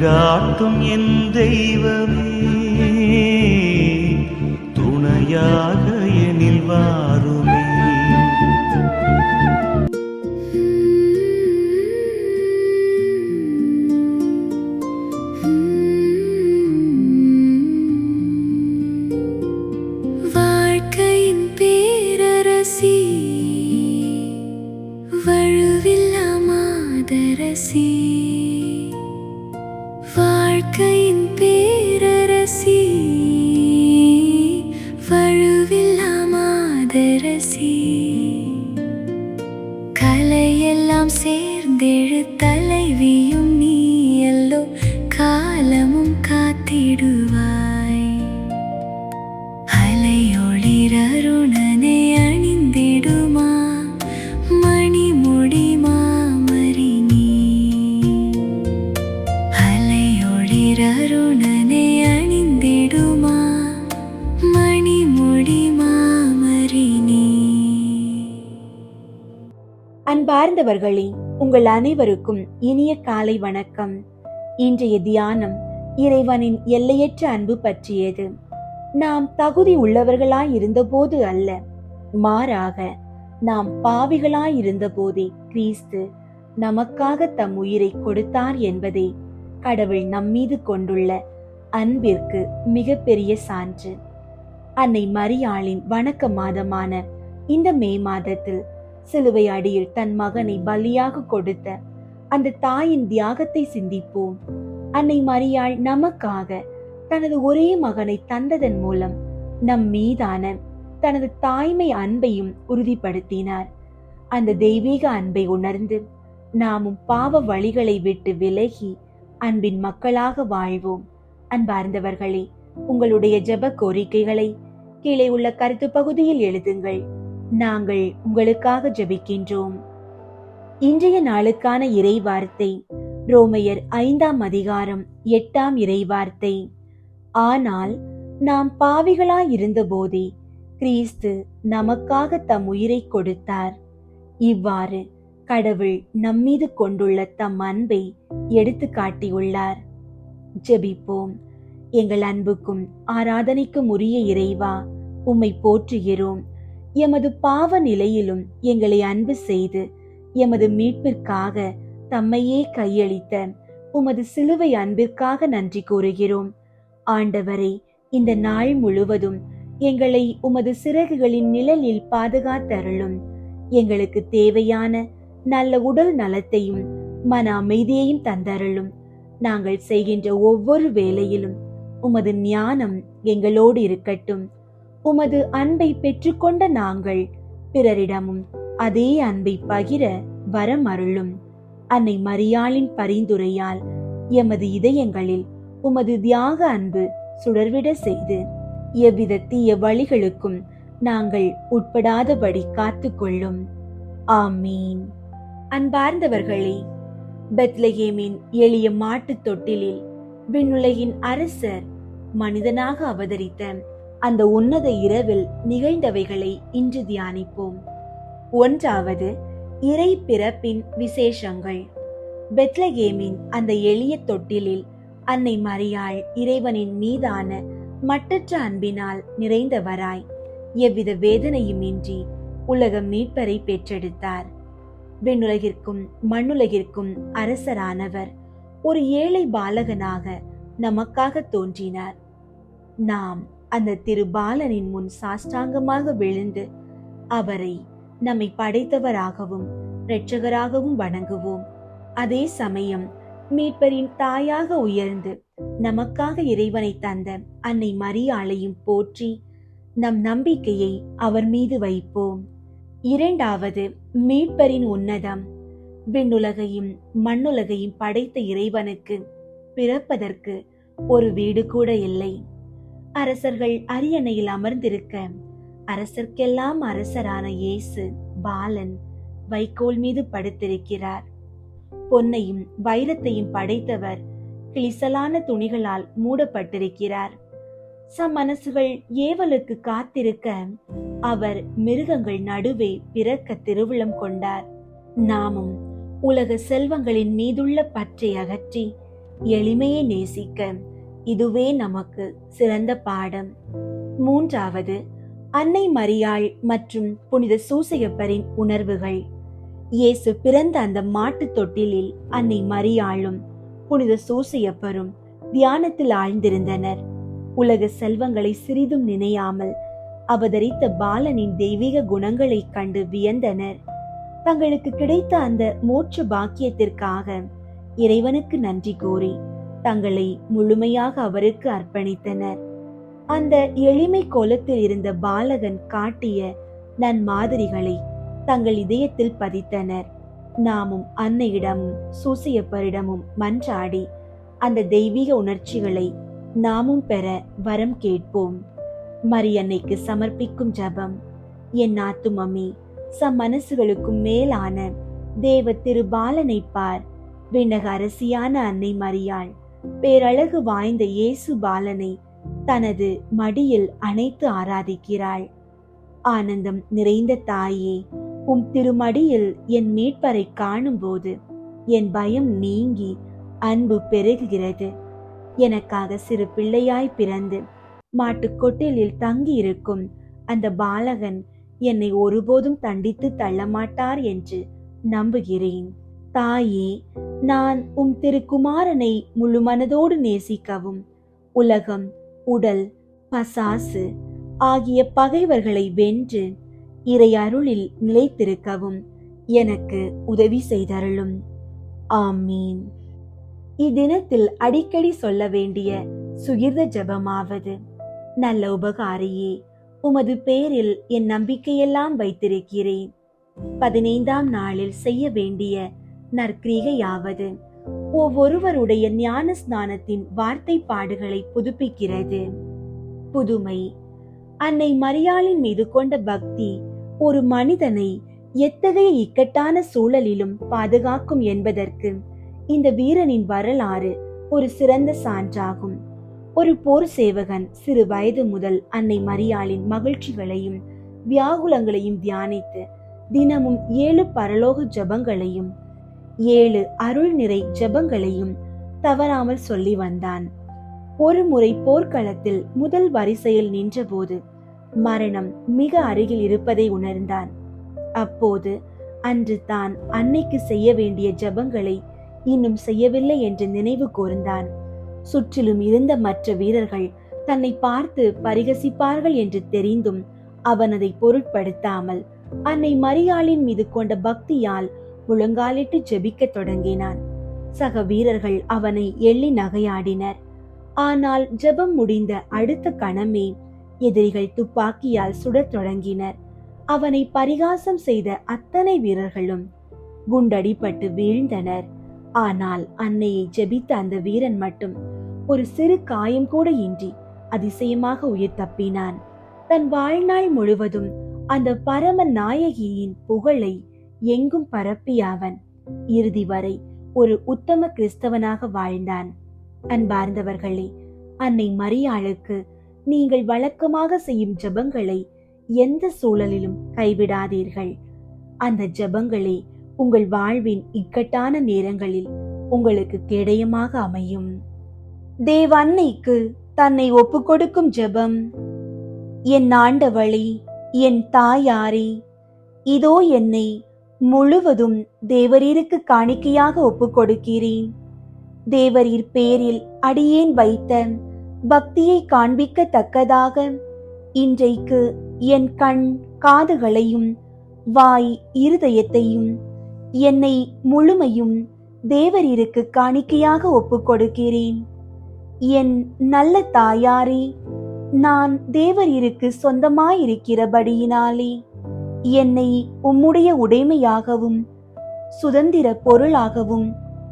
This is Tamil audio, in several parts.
வழிகாட்டும் என் தெய்வமே, துணையாக எனில் வாருமே. வாழ்க்கையின் பேரரசி, வழுவில்லா மாதரசி, வாழ்க்கையின் பேரரசி, வழுவில்லா மாதரசி, கலையெல்லாம் சேர்ந்தெழு தலைவியும் நீ எல்லோ, காலமும் காத்திடுவாய். அலையொளிரருணனை அணிந்திடுமா மணிமுடி மாமரி நீ, அலையொளிரருணனை அணிந்திடுமா மணிமுடி மாமரி நீ. அன்பார்ந்தவர்களே, உங்கள் அனைவருக்கும் இனிய காலை வணக்கம். இன்றைய தியானம் இறைவனின் எல்லையற்ற அன்பு பற்றியது. நாம் தகுதி உள்ளவர்களாய் இருந்தபோது அல்ல, மாறாக நாம் பாவிகளாய் இருந்தபோதே கிறிஸ்து நமக்காக தம் உயிரை கொடுத்தார் என்பதே கடவுள் நம்மீது கொண்டுள்ள அன்பிற்கு மிகப்பெரிய சான்று. அன்னை மரியாளின் வணக்க மாதமான இந்த மே மாதத்தில் சிலுவை அடியில் தன் மகனை பலியாக கொடுத்த அந்த தாயின் தியாகத்தை சிந்திப்போம். அன்னை மரியாள் நமக்காக தனது ஒரே மகனை தந்ததன் மூலம் நம் மீதான தனது தாய்மை அன்பையும் உறுதிப்படுத்தினார். அந்த தெய்வீக அன்பை உணர்ந்து நாமும் பாவ வழிகளை விட்டு விலகி அன்பின் மக்களாக வாழ்வோம். அன்பார்ந்தவர்களே, உங்களுடைய ஜெப கோரிக்கைகளை கீழே உள்ள கருத்து பகுதியில் எழுதுங்கள். நாங்கள் உங்களுக்காக ஜெபிக்கின்றோம். இன்றைய நாளுக்கான இறை வார்த்தை ரோமையர் 5ஆம் அதிகாரம் 8ஆம் இறை வார்த்தை. ஆனால் நாம் பாவிகளாய் இருந்தபோதே கிறிஸ்து நமக்காக தம் உயிரை கொடுத்தார். இவ்வாறு கடவுள் நம்மீது கொண்டுள்ள தம் அன்பை எடுத்து காட்டியுள்ளார். ஜெபிப்போம். எங்கள் அன்புக்கும் ஆராதனைக்கும் உரிய இறைவா, உம்மை போற்றுகிறோம். எமது பாவ நிலையிலும் எங்களை அன்பு செய்து எமது மீட்பிற்காக தம்மையே கையளித்த உமது சிலுவை அன்பிற்காக நன்றி கூறுகிறோம். ஆண்டவரே, இந்த நாள் முழுவதும் எங்களை உமது சிறகுகளின் நிழலில் பாதுகாத்தருளும். எங்களுக்கு தேவையான நல்ல உடல் நலத்தையும் மன அமைதியையும் தந்தருளும். நாங்கள் செய்கின்ற ஒவ்வொரு வேளையிலும் உமது ஞானம் எங்களோடு இருக்கட்டும். உமது அன்பை பெற்றுக்கொண்ட நாங்கள் பிறரிடமும் அதே அன்பை பகிர வரம் அருளும். அன்னை மரியாளின் பரிந்துரையால் எமது இதயங்களில் உமது தியாக அன்பு சுடர்விட செய்து எவ்வித தீய வழிகளுக்கும் நாங்கள் உட்படாதபடி காத்துக்கொள்ளும். ஆமீன். அன்பார்ந்தவர்களே, பெத்லகேமின் எளிய மாட்டுத் தொட்டிலில் விண்ணுலகின் அரசர் மனிதனாக அவதரித்த அந்த உன்னத இரவில் நிகழ்ந்தவைகளை இன்று தியானிப்போம். 1வது, இறை பிறப்பின் விசேஷங்கள். பெத்லகேமின் அந்த எளிய தொட்டிலில் அன்னை மரியாள் இறைவனின் மீதான மட்டற்ற அன்பினால் நிறைந்தவராய் எவ்வித வேதனையும் இன்றி உலக மீட்பரை பெற்றெடுத்தார். விண்ணுலகிற்கும் மண்ணுலகிற்கும் அரசரானவர் ஒரு ஏழை பாலகனாக நமக்காக தோன்றினார். நாம் அந்த திரு பாலனின் முன் சாஷ்டாங்கமாக விழுந்து அவரை நம்மை படைத்தவராகவும் இரட்சகராகவும் வணங்குவோம். அதே சமயம் மீட்பரின் தாயாக உயர்ந்து நமக்காக இறைவனை தந்த அன்னை மரியாளையும் போற்றி நம் நம்பிக்கையை அவர் மீது வைப்போம். 2வது, மீட்பரின் உன்னதம். விண்ணுலகையும் மண்ணுலகையும் படைத்த இறைவனுக்கு பிறப்பதற்கு ஒரு வீடு கூட இல்லை. அரசர்கள் அரியணையில் அமர்ந்திருக்க அரசர்க்கெல்லாம் அரசரான இயேசு பாலன் வைக்கோல் மீது படுத்திருக்கிறார். பொன்னையும் வைரத்தையும் படைத்தவர் கிளிசலான துணிகளால் மூடப்பட்டிருக்கிறார். மனசுகள் ஏவலுக்கு காத்திருக்க அவர் மிருகங்கள் நடுவே பிறக்க திருவுளம் கொண்டார். நாமும் உலக செல்வங்களின் மீதுள்ள பற்றை அகற்றி எளிமையை நேசிக்க இதுவே நமக்கு சிறந்த பாடம். 3வது, அன்னை மரியாள் மற்றும் புனித சூசையப்பரின் உணர்வுகள். இயேசு பிறந்த அந்த மாட்டு தொட்டிலில் அன்னை மரியாளும் புனித சூசையப்பரும் தியானத்தில் ஆழ்ந்திருந்தனர். உலக செல்வங்களை சிறிதும் நினையாமல் அவதரித்த பாலனின் தெய்வீக குணங்களை கண்டு வியந்தனர். தங்களுக்கு கிடைத்த அந்த மோட்ச பாக்கியத்திற்காக இறைவனுக்கு நன்றி கூறி தங்களை முழுமையாக அவருக்கு அர்ப்பணித்தனர். அந்த எளிமை கோலத்தில் இருந்த பாலகன் காட்டிய நன்மாதிரிகளை தங்கள் இதயத்தில் பதித்தனர். நாமும் அன்னையிடமும் சூசையப்பரிடமும் மன்றாடி அந்த தெய்வீக உணர்ச்சிகளை நாமும் பெற வரம் கேட்போம். மரியன்னைக்கு சமர்ப்பிக்கும் ஜபம். என் ஆத்துமமே, மனசுகளுக்கும் மேலான தேவ திருபாலனை பார். விண்ணக அரசியான அன்னை மரியாள் பேரழகு வாய்ந்த இயேசு பாலனை தனது மடியில் அணைத்து ஆராதிக்கிறாள். ஆனந்தம் நிறைந்த தாயே, உம் திருமடியில் என் மீட்பரை காணும் போது என் பயம் நீங்கி அன்பு பெருகுகிறது. எனக்காக சிறு பிள்ளையாய் பிறந்து மாட்டுக்கொட்டிலில் தங்கி இருக்கும் அந்த பாலகன் என்னை ஒருபோதும் தண்டித்து தள்ளமாட்டார் என்று நம்புகிறேன். தாயே, நான் உம் திருக்குமாரனை முழு மனதோடு நேசிக்கவும் உலகம், உடல், பசாசு ஆகிய பகைவர்களை வென்று இறை அருளில் நிலைத்திருக்கவும் எனக்கு உதவி செய்தருளும். ஆமீன். இத்தினத்தில் அடிக்கடி சொல்ல வேண்டிய சுகிர்த ஜபமாவது: நல்ல உபகாரியே, உமது பேரில் என் நம்பிக்கையெல்லாம் வைத்திருக்கிறேன். 15ஆம் நாளில் செய்ய வேண்டிய நற்கிரிகையாவது ஒவ்வொருவருடைய ஞான ஸ்நானத்தின் வார்த்தை பாடுகளை புதுப்பிக்கிறது. புதுமை. அன்னை மரியாளின் மீது கொண்ட பக்தி ஒரு மனிதனை எத்தகைய இக்கட்டான சூழலிலும் பாதுகாக்கும் என்பதற்கு இந்த வீரனின் வரலாறு ஒரு சிறந்த சான்றாகும். ஒரு போர் சேவகன் சிறு வயது முதல் அன்னை மரியாளின் மகிழ்ச்சிகளையும் வியாகுலங்களையும் தியானித்து தினமும் 7 பரலோக ஜபங்களையும் 7 அருள் நிறை ஜபங்களையும் தவறாமல் சொல்லி வந்தான். ஒரு முறை போர்க்களத்தில் முதல் வரிசையில் நின்றபோது மரணம் மிக அருகில் இருப்பதை உணர்ந்தான். அப்போது அன்று தான் அன்னைக்கு செய்ய வேண்டிய ஜபங்களை இன்னும் செய்யவில்லை என்று நினைவு கூர்ந்தான். சுற்றிலும் இருந்த மற்ற வீரர்கள் தன்னை பார்த்து பரிகசிப்பார்கள் என்று தெரிந்தும் அவன் அதை பொருட்படுத்தாமல் அன்னை மரியாளின் மீது கொண்ட பக்தியால் முழங்காலிட்டு ஜெபிக்க தொடங்கினான். சக வீரர்கள் அவனை எள்ளி நகையாடினர். ஆனால் ஜெபம் முடிந்த அடுத்த கணமே எதிரிகள் துப்பாக்கியால் சுடத் தொடங்கினர். அவனை பரிகாசம் செய்த அத்தனை வீரர்களும் குண்டடிப்பட்டு வீழ்ந்தனர். ஆனால் அன்னையை ஜெபித்த அந்த வீரன் மட்டும் ஒரு சிறு காயம் கூட இன்றி அதிசயமாக உயிர் தப்பினான். தன் வாழ்நாள் முழுவதும் அந்த பரம நாயகியின் புகழை எங்கும் பரப்பிய அவன் இறுதி வரை ஒரு உத்தம கிறிஸ்தவனாக வாழ்ந்தான். அன்பார்ந்தவர்களே, அன்னை மரியாளுக்கு நீங்கள் வழக்கமாக செய்யும் ஜெபங்களை எந்த சூழலிலும் கைவிடாதீர்கள். அந்த ஜெபங்களே உங்கள் வாழ்வின் இக்கட்டான நேரங்களில் உங்களுக்கு கேடயமாக அமையும். தேவ அன்னைக்கு தன்னை ஒப்புக்கொடுக்கும் ஜெபம். என் ஆண்டவளே, என் தாயாரே, இதோ என்னை முழுவதும் தேவரீருக்கு காணிக்கையாக ஒப்புக்கொடுக்கிறேன். தேவரீர் பேரில் அடியேன் வைத்த பக்தியை காண்பிக்கத்தக்கதாக இன்றைக்கு என் கண் காதுகளையும் வாய் இருதயத்தையும் என்னை முழுமையும் தேவரீருக்கு காணிக்கையாக ஒப்புக்கொடுக்கிறேன். என் நல்ல தாயாரே, நான் தேவரீருக்கு சொந்தமாயிருக்கிறபடியினாலே என்னை உம்முடைய உடைமையாகவும் சுதந்திர பொருளாகவும்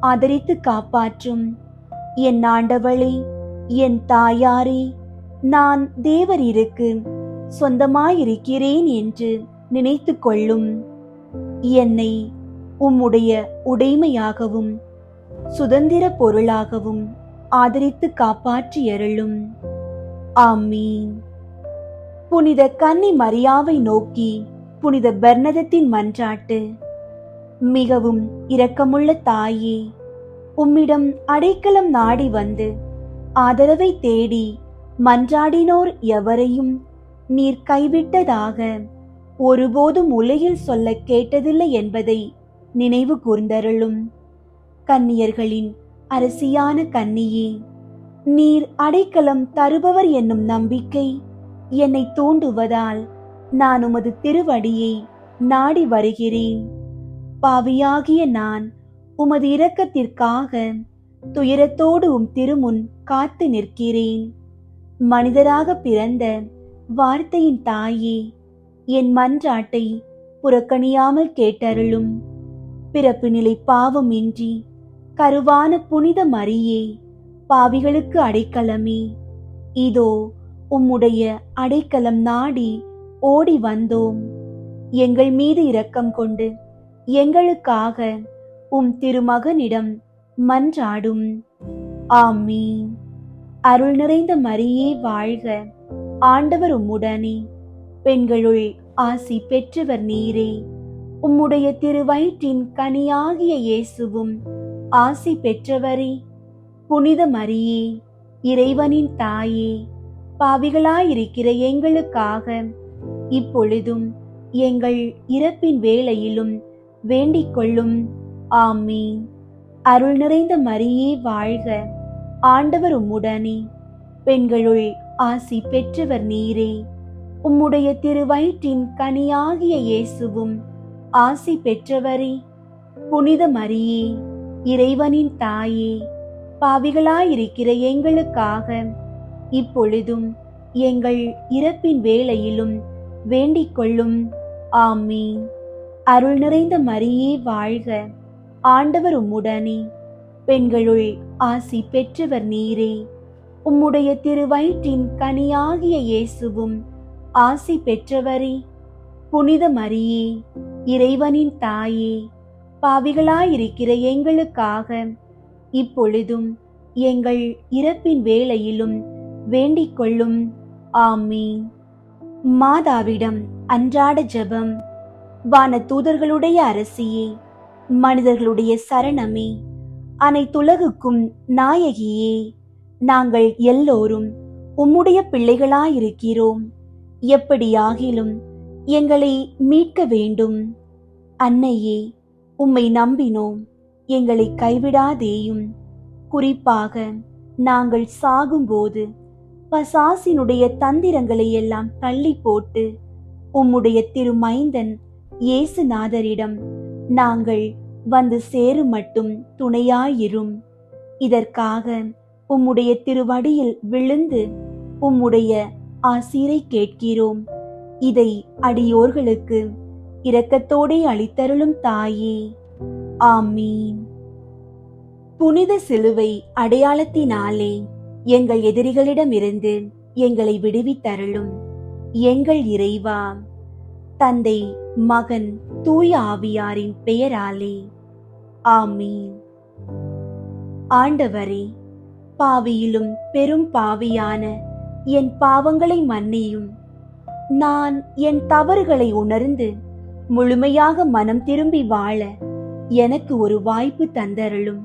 ஆதரித்து காப்பாற்றும். என் ஆண்டவளே, என் தாயாரே, நான் தேவரீருக்கு சொந்தமாயிருக்கிறேன் என்று நினைத்து கொள்ளும். என்னை உம்முடைய உடைமையாகவும் சுதந்திர பொருளாகவும் ஆதரித்து காப்பாற்றியருளும். ஆமீன். புனித கன்னி மரியாவை நோக்கி புனித பெர்னதத்தின் மன்றாட்டு. மிகவும் இரக்கமுள்ள தாயே, உம்மிடம் அடைக்கலம் நாடி வந்து ஆதரவை தேடி மன்றாடினோர் எவரையும் நீர் கைவிட்டதாக ஒருபோதும் உலகில் சொல்ல கேட்டதில்லை என்பதை நினைவு கூர்ந்தருளும். கன்னியர்களின் அரசியான கன்னியே, நீர் அடைக்கலம் தருபவர் என்னும் நம்பிக்கை என்னை தூண்டுவதால் நான் உமது திருவடியை நாடி வருகிறேன். பாவியாகிய நான் உமது இரக்கத்திற்காக துயரத்தோடு திருமுன் காத்து நிற்கிறேன். மனிதராக பிறந்த வார்த்தையின் தாயே, என் மன்றாட்டை புறக்கணியாமல் கேட்டருளும். பிறப்பு நிலை பாவமின்றி கருவான புனித மரியே, பாவிகளுக்கு அடைக்கலமே, இதோ உம்முடைய அடைக்கலம் நாடி ஓடி வந்தோம். எங்கள் மீது இரக்கம் கொண்டு எங்களுக்காக திருமகனிடம் மன்றாடும். ஆமீன். அருள் நிறைந்த மரியே வாழ்க, ஆண்டவர் உம்முடனே, பெண்களுள் ஆசி பெற்றவர் நீரே. உம்முடைய திருவயிற்றின் கனியாகிய இயேசுவும் ஆசி பெற்றவரே. புனித மரியே, இறைவனின் தாயே, பாவிகளாயிருக்கிற எங்களுக்காக இப்பொழுதும் எங்கள் இறப்பின் வேளையிலும் வேண்டிக் கொள்ளும். ஆமீன். அருள் நிறைந்த மரியே வாழ்க, ஆண்டவர் உம்முடனே, பெண்களுள் ஆசி பெற்றவர் நீரே. உம்முடைய திருவயிற்றின் கனியாகிய இயேசுவும் ஆசி பெற்றவரே. புனித மரியே, இறைவனின் தாயே, பாவிகளாயிருக்கிற எங்களுக்காக இப்பொழுதும் எங்கள் இறப்பின் வேளையிலும் வேண்டிக் கொள்ளும். ஆமீன். அருள் நிறைந்த மரியே வாழ்க, ஆண்டவர் உம்முடனே, பெண்களுள் ஆசி பெற்றவர் நீரே. உம்முடைய திருவயிற்றின் கனியாகிய இயேசுவும் ஆசி பெற்றவரே. புனித மரியே, இறைவனின் தாயே, பாவிகளாயிருக்கிற எங்களுக்காக இப்பொழுதும் எங்கள் இறப்பின் வேளையிலும் வேண்டிக் கொள்ளும். ஆமீன். மாதாவிடம் அன்றாட ஜெபம். வான தூதர்களுடைய அரசியே, மனிதர்களுடைய சரணமே, அனைத்துலகுக்கும் நாயகியே, நாங்கள் எல்லோரும் உம்முடைய பிள்ளைகளாயிருக்கிறோம். எப்படியாகிலும் எங்களை மீட்க வேண்டும். அன்னையே, உம்மை நம்பினோம், எங்களை கைவிடாதேயும். குறிப்பாக நாங்கள் சாகும்போது பசாசினுடைய தந்திரங்களை எல்லாம் தள்ளி போட்டு உம்முடைய திருமைந்தன் இயேசுநாதரிடம் நாங்கள் வந்து சேரும் மட்டும் துணையாயிரும். இதற்காக உம்முடைய திருவடியில் விழுந்து உம்முடைய ஆசீரை கேட்கிறோம். இதை அடியோர்களுக்கு இரக்கத்தோடே அளித்தருளும் தாயே. ஆமீன். புனித சிலுவை அடையாளத்தினாலே எங்கள் எதிரிகளிடமிருந்து எங்களை விடுவித்தருளும். எங்கள் இறைவா, தந்தை, மகன், தூய ஆவியாரின் பெயராலே. ஆமீன். ஆண்டவரே, பாவியிலும் பெரும் பாவியான என் பாவங்களை மன்னியும். நான் என் தவறுகளை உணர்ந்து முழுமையாக மனம் திரும்பி வாழ எனக்கு ஒரு வாய்ப்பு தந்தருளும்.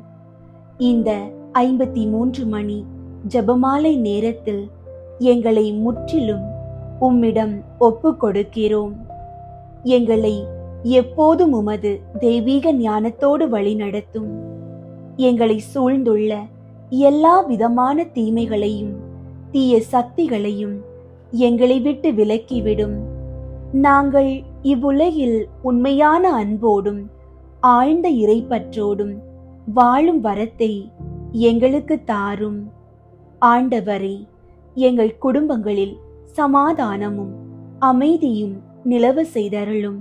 இந்த 53 மணி ஜெபமாலை நேரத்தில் எங்களை முற்றிலும் உம்மிடம் ஒப்பு கொடுக்கிறோம். எங்களை எப்போதும் உமது தெய்வீக ஞானத்தோடு வழி நடத்தும். எங்களை சூழ்ந்துள்ள எல்லா விதமான தீமைகளையும் தீய சக்திகளையும் எங்களை விட்டு விலக்கிவிடும். நாங்கள் இவ்வுலகில் உண்மையான அன்போடும் ஆழ்ந்த இறைப்பற்றோடும் வாழும் வரத்தை எங்களுக்கு தாரும். ஆண்டவரே, எங்கள் குடும்பங்களில் சமாதானமும் அமைதியும் நிலவ செய்தருளும்.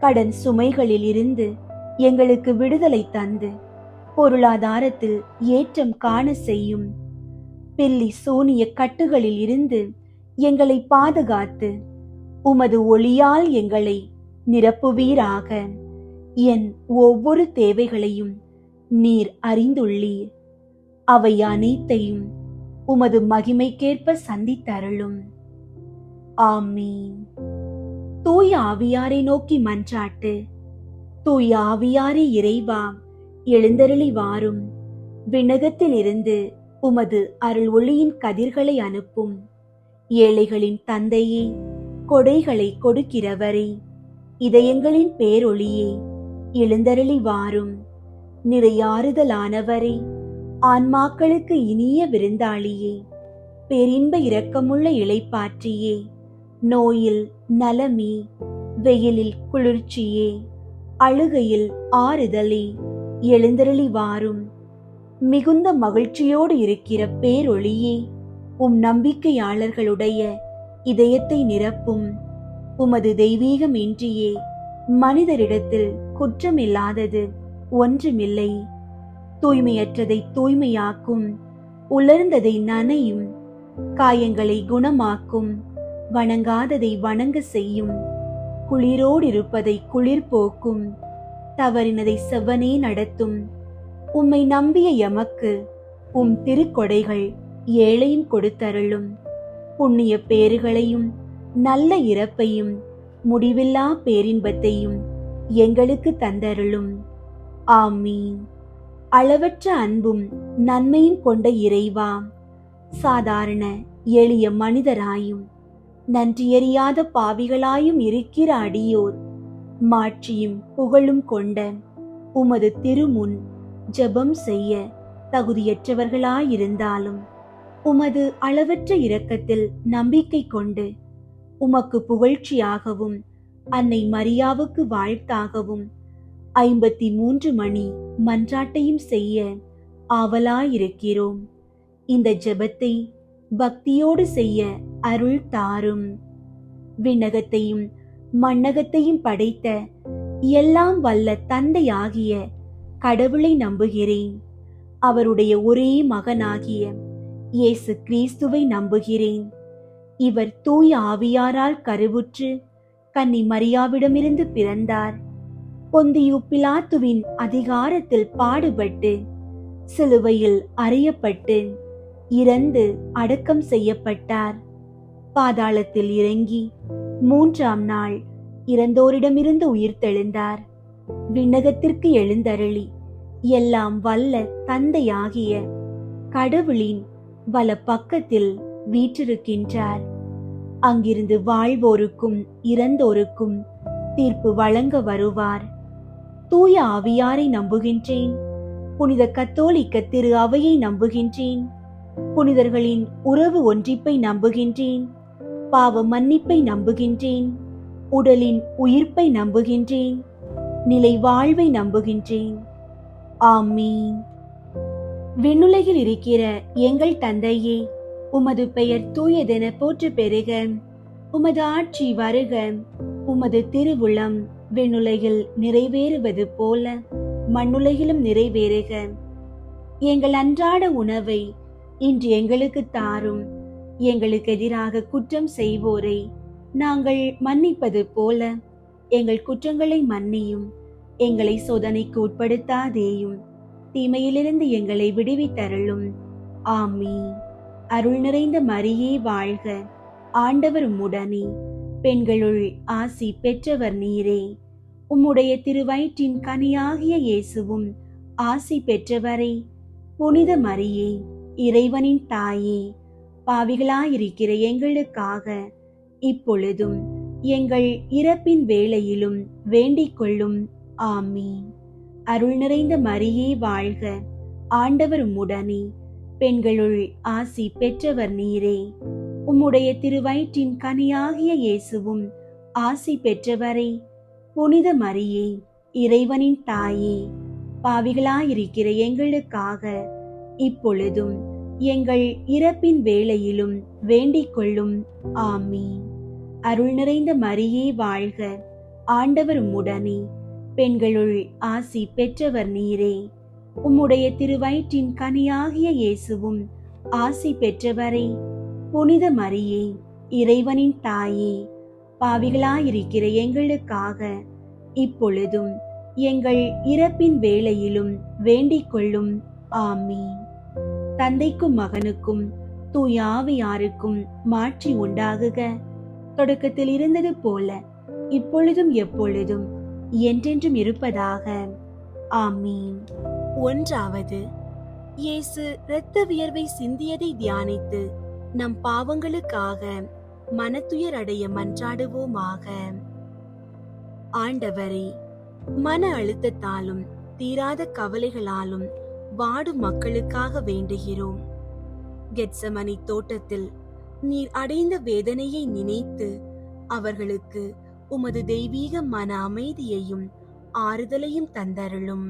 கடன் சுமைகளில் இருந்து எங்களுக்கு விடுதலை தந்து பொருளாதாரத்தில் ஏற்றம் காண செய்யும். பில்லி சூனிய கட்டுகளில் இருந்து எங்களை பாதுகாத்து உமது ஒளியால் எங்களை நிரப்புவீராக. என் ஒவ்வொரு தேவைகளையும் நீர் அறிந்துள்ளீர். அவை அனைத்தையும் உமது மகிமைக்கேற்ப சந்தித்தருளும். ஆமீன். தூய ஆவியாரை நோக்கி மன்றாட்டு. தூய ஆவியாரே இறைவா, எழுந்தருளி வாரும். விண்ணகத்திலிருந்து உமது அருள் ஒளியின் கதிர்களை அனுப்பும். ஏழைகளின் தந்தையே, கொடைகளை கொடுக்கிறவரே, இதயங்களின் பேரொளியே, எழுந்தருளி வாரும். நிறையாறுதலானவரே, ஆன்மாக்களுக்கு இனிய விருந்தாளியே, பேரின்ப இரக்கமுள்ள இளைப்பாற்றியே, நோயில் நலமே, வெயிலில் குளிர்ச்சியே, அழுகையில் ஆறுதலே, எழுந்தருளி வாரும். மிகுந்த மகிழ்ச்சியோடு இருக்கிற பேரொளியே, நம்பிக்கையாளர்களுடைய இதயத்தை நிரப்பும். உமது தெய்வீகம் இன்றியே மனிதரிடத்தில் குற்றமில்லாதது ஒன்றுமில்லை. தூய்மையற்றதை தூய்மையாக்கும், உலர்ந்ததை நனையும், காயங்களை குணமாக்கும், வணங்காததை வணங்க செய்யும், குளிரோடு இருப்பதை குளிர் போக்கும், தவறினதை செவ்வனே நடத்தும். உம்மை நம்பிய எமக்கு திருக்கொடைகள் ஏழையும் கொடுத்தருளும். புண்ணிய பேறுகளையும் நல்ல இறப்பையும் முடிவில்லா பேரின்பத்தையும் எங்களுக்கு தந்தருளும். ஆமீன். அளவற்ற அன்பும் நன்மையும் கொண்ட இறைவா, சாதாரண எளிய மனிதராயும் நன்றியறியாத பாவிகளாயும் இருக்கிற அடியோர் மாட்சியும் புகழும் கொண்ட உமது திருமுன் ஜெபம் செய்ய தகுதியற்றவர்களாயிருந்தாலும் உமது அளவற்ற இரக்கத்தில் நம்பிக்கை கொண்டு உமக்கு புகழ்ச்சியாகவும் அன்னை மரியாவுக்கு வாழ்த்தாகவும் 53 மணி மன்றாட்டையும் செய்ய ஆவலாயிருக்கிறோம். இந்த ஜெபத்தை பக்தியோடு செய்ய அருள் தாரும். விண்ணகத்தையும் மண்ணகத்தையும் படைத்த எல்லாம் வல்ல தந்தையாகிய கடவுளை நம்புகிறேன். அவருடைய ஒரே மகனாகிய இயேசு கிறிஸ்துவை நம்புகிறேன். இவர் தூய ஆவியாரால் கருவுற்று கன்னி மரியாவிடமிருந்து பிறந்தார். பொந்தியு பிலாத்துவின் அதிகாரத்தில் பாடுபட்டு சிலுவையில் அறையப்பட்டு இறந்து அடக்கம் செய்யப்பட்டார். பாதாளத்தில் இறங்கி 3ஆம் நாள் இறந்தோரிடமிருந்து உயிர்த்தெழுந்தார். விண்ணகத்திற்கு எழுந்தருளி எல்லாம் வல்ல தந்தையாகிய கடவுளின் வல பக்கத்தில் வீற்றிருக்கின்றார். அங்கிருந்து வாழ்வோருக்கும் இறந்தோருக்கும் தீர்ப்பு வழங்க வருவார். தூய ஆவியாரை நம்புகின்றேன். புனித கத்தோலிக்க திரு அவையை நம்புகின்றேன். புனிதர்களின் உறவு ஒன்றிப்பை நம்புகின்றேன். பாவ மன்னிப்பை நம்புகின்றேன். உடலின் உயிர்ப்பை நம்புகின்றேன். நிலை வாழ்வை நம்புகின்றேன். ஆமீன். விண்ணுலகில் இருக்கிற எங்கள் தந்தையே, உமது பெயர் தூயதென போற்று பெறுக. உமது ஆட்சி வருக. உமது திருவுளம் விண்ணுலகில் நிறைவேறுவது போல மண்ணுலகிலும் நிறைவேறுக. எங்கள் அன்றாட உணவை இன்று எங்களுக்கு தாரும். எங்களுக்கு எதிராக குற்றம் செய்வோரை நாங்கள் மன்னிப்பது போல எங்கள் குற்றங்களை மன்னியும். எங்களை சோதனைக்கு உட்படுத்தாதேயும், தீமையிலிருந்து எங்களை விடுவித்தருளும். ஆமீன். அருள் நிறைந்த மரியே வாழ்க. ஆண்டவர் உம்முடனே, பெண்களுள் ஆசி பெற்றவர் நீரே. உம்முடைய திருவயிற்றின் கனியாகிய இயேசுவும் ஆசி பெற்றவரே. புனித மரியே, இறைவனின் தாயே, பாவிகளாயிருக்கிற எங்களுக்காக இப்பொழுதும் எங்கள் இறப்பின் வேளையிலும் வேண்டிக் கொள்ளும். ஆமீன். அருள் நிறைந்த மரியே வாழ்க. ஆண்டவர் உம்முடனே, பெண்களுள் ஆசி பெற்றவர் நீரே. உம்முடைய திருவயிற்றின் கனியாகிய இயேசுவும் ஆசி பெற்றவரே. புனித மரியே, இறைவனின் தாயே, பாவிகளாயிருக்கிற எங்களுக்காக இப்பொழுதும் எங்கள் இறப்பின் வேளையிலும் வேண்டிக் கொள்ளும். ஆமீன். அருள் நிறைந்த மரியே வாழ்க. ஆண்டவர் உம்முடனே, பெண்களுள் ஆசி பெற்றவர் நீரே. உம்முடைய திருவயிற்றின் கனியாகிய இயேசுவும் ஆசி பெற்றவரே. புனித மரியே, இறைவனின் தாயே, பாவிகளாயிருக்கிற எங்களுக்காக இப்பொழுதும் எங்கள் இறப்பின் வேளையிலும் வேண்டிக் கொள்ளும். ஆமீன். தந்தைக்கும் மகனுக்கும் தூய ஆவியாருக்கும் மாட்சி உண்டாகுக. தொடக்கத்தில் இருந்தது போல இப்பொழுதும் எப்பொழுதும் என்றென்றும் இருப்பதாக. ஆமீன். 1. இயேசு இரத்த வியர்வை சிந்தியதை தியானித்து நம் பாவங்களுக்காக மனத்துயர் அடைய மன்றாடுவோமாக. ஆண்டவரே, மன அழுத்தத்தாலும் தீராத கவலைகளாலும் வாடும் மக்களுக்காக வேண்டுகிறோம். கெத்சமனி தோட்டத்தில் நீர் அடைந்த வேதனையை நினைத்து அவர்களுக்கு உமது தெய்வீக மன அமைதியையும் ஆறுதலையும் தந்தருளும்.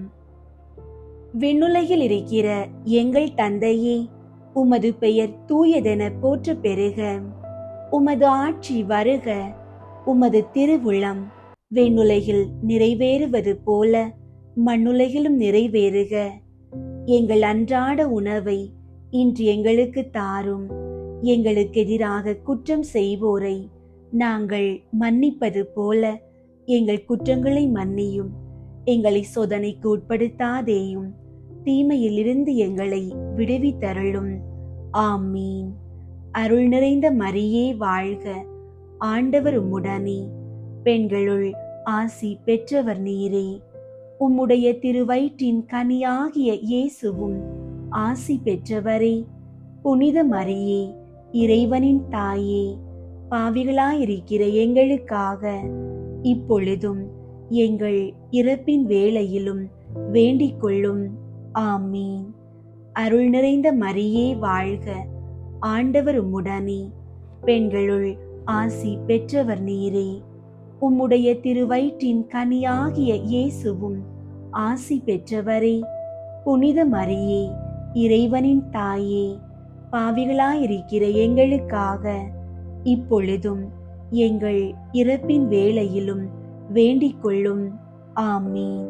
விண்ணுலகில் இருக்கிற எங்கள் தந்தையே, உமது பெயர் தூயதென போற்ற பெறுக. உமது ஆட்சி வருக. உமது திருவுளம் விண்ணுலகில் நிறைவேறுவது போல மண்ணுலகிலும் நிறைவேறுக. எங்கள் அன்றாட உணவை இன்று எங்களுக்கு தாரும். எங்களுக்கு எதிராக குற்றம் செய்வோரை நாங்கள் மன்னிப்பது போல எங்கள் குற்றங்களை மன்னியும். எங்களை சோதனைக்கு உட்படுத்தாதேயும், தீமையிலிருந்து எங்களை விடுவித்தருளும். ஆமீன். அருள் நிறைந்த மரியே வாழ்க. ஆண்டவர் உம்முடனே, பெண்களுள் ஆசி பெற்றவர் நீரே. உம்முடைய திருவயிற்றின் கனியாகிய இயேசுவும் ஆசி பெற்றவரே. புனித மரியே, இறைவனின் தாயே, பாவிகளாயிருக்கிற எங்களுக்காக இப்பொழுதும் எங்கள் இறப்பின் வேளையிலும் வேண்டிக் கொள்ளும். ஆமீன். அருள் நிறைந்த மரியே வாழ்க. ஆண்டவர் உம்முடனே, பெண்களுள் ஆசி பெற்றவர் நீரே. உம்முடைய திருவயிற்றின் கனியாகிய இயேசுவும் ஆசி பெற்றவரே. புனித மரியே, இறைவனின் தாயே, பாவிகளாயிருக்கிற எங்களுக்காக இப்பொழுதும் எங்கள் இறப்பின் வேளையிலும் வேண்டிக் கொள்ளும். ஆமீன்.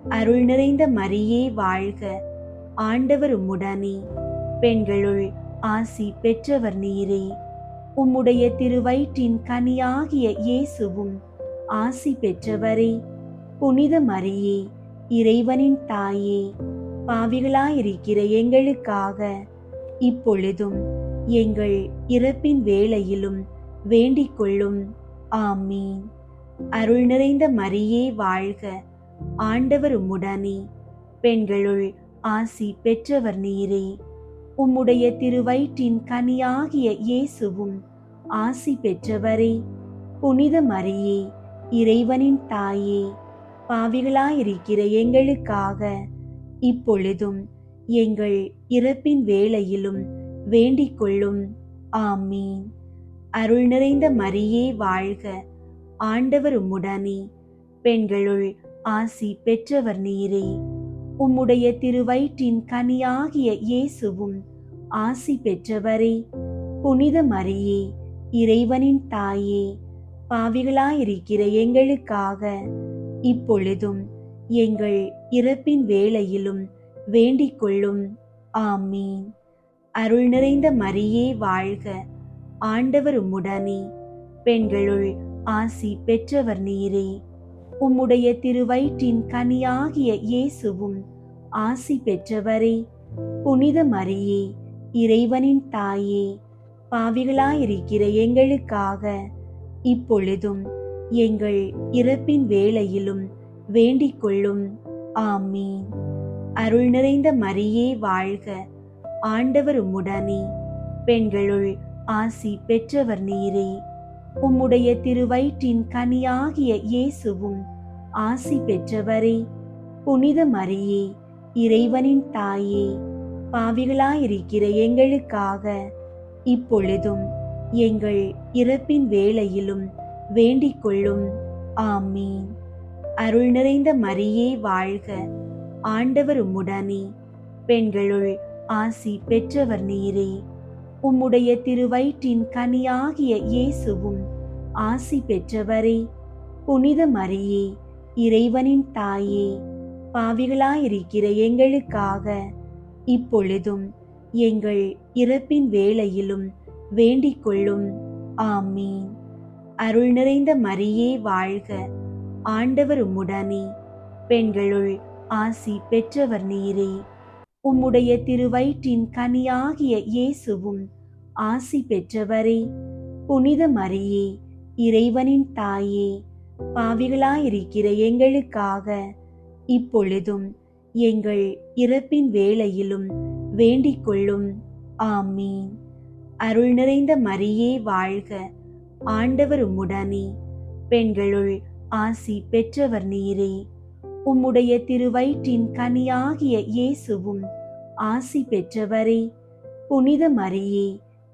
அருள் நிறைந்த மரியே வாழ்க. ஆண்டவர் உம்முடனே, பெண்களுள் ஆசி பெற்றவர் நீரே. உம்முடைய திருவயிற்றின் கனியாகிய இயேசுவும் ஆசி பெற்றவரே. புனித மரியே, இறைவனின் தாயே, பாவிகளாயிருக்கிற எங்களுக்காக இப்பொழுதும் எங்கள் இறப்பின் வேளையிலும் வேண்டிக் கொள்ளும். ஆமீன். அருள் நிறைந்த மரியே வாழ்க. ஆண்டவர் உம்முடனே, பெண்களுள் ஆசி பெற்றவர் நீரே. உம்முடைய திருவயிற்றின் கனியாகிய இயேசுவும் ஆசி பெற்றவரே. புனித மரியே, இறைவனின் தாயே, பாவிகளாயிருக்கிற எங்களுக்காக இப்பொழுதும் எங்கள் இறப்பின் வேளையிலும் வேண்டிக் கொள்ளும். ஆமீன். அருள் நிறைந்த மரியே வாழ்க. ஆண்டவர் உம்முடனே, பெண்களுள் ஆசி பெற்றவர் நீரே. உம்முடைய திருவயிற்றின் கனியாகிய இயேசுவும் ஆசி பெற்றவரே. புனித மரியே, இறைவனின் தாயே, பாவிகளாயிருக்கிற எங்களுக்காக இப்பொழுதும் எங்கள் இறப்பின் வேளையிலும் வேண்டிக் கொள்ளும். ஆமீன். அருள் நிறைந்த மரியே வாழ்க. ஆண்டவர் உம்முடனே, பெண்களுள் ஆசி பெற்றவர் நீரே. உம்முடைய திருவயிற்றின் கனியாகிய இயேசுவும் ஆசி பெற்றவரே. புனித மரியே, இறைவனின் தாயே, பாவிகளாயிருக்கிற எங்களுக்காக இப்பொழுதும் எங்கள் இறப்பின் வேளையிலும் வேண்டிக் கொள்ளும். ஆமீன். அருள் நிறைந்த மரியே வாழ்க. ஆண்டவர் உம்முடனே, பெண்களுள் ஆசி பெற்றவர் நீரே. உம்முடைய திருவயிற்றின் கனியாகிய இயேசுவும் ஆசி பெற்றவரே. புனித மரியே, இறைவனின் தாயே, பாவிகளாயிருக்கிற எங்களுக்காக இப்பொழுதும் எங்கள் இறப்பின் வேளையிலும் வேண்டிக் கொள்ளும். ஆமீன். அருள் நிறைந்த மரியே வாழ்க. ஆண்டவர் உம்முடனே, பெண்களுள் ஆசி பெற்றவர் நீரே. உம்முடைய திருவயிற்றின் கனியாகிய இயேசுவும் ஆசி பெற்றவரே. புனித மரியே, இறைவனின் தாயே, பாவிகளாயிருக்கிற எங்களுக்காக இப்பொழுதும் எங்கள் இறப்பின் வேளையிலும் வேண்டிக் கொள்ளும். ஆமீன். அருள் நிறைந்த மரியே வாழ்க. ஆண்டவர் உம்முடனே, பெண்களுள் ஆசி பெற்றவர் நீரே. உம்முடைய திருவயிற்றின் கனியாகிய இயேசுவும் ஆசி பெற்றவரே. புனித மரியே, இறைவனின் தாயே, பாவிகளாயிருக்கிற எங்களுக்காக இப்பொழுதும் எங்கள் இறப்பின் வேளையிலும் வேண்டிக் கொள்ளும். ஆமீன். அருள் நிறைந்த மரியே வாழ்க, ஆண்டவர் உம்முடனே, பெண்களுள் ஆசி பெற்றவர் நீரே. உம்முடைய திருவயிற்றின் கனியாகிய இயேசுவும் ஆசி பெற்றவரே. புனித மரியே,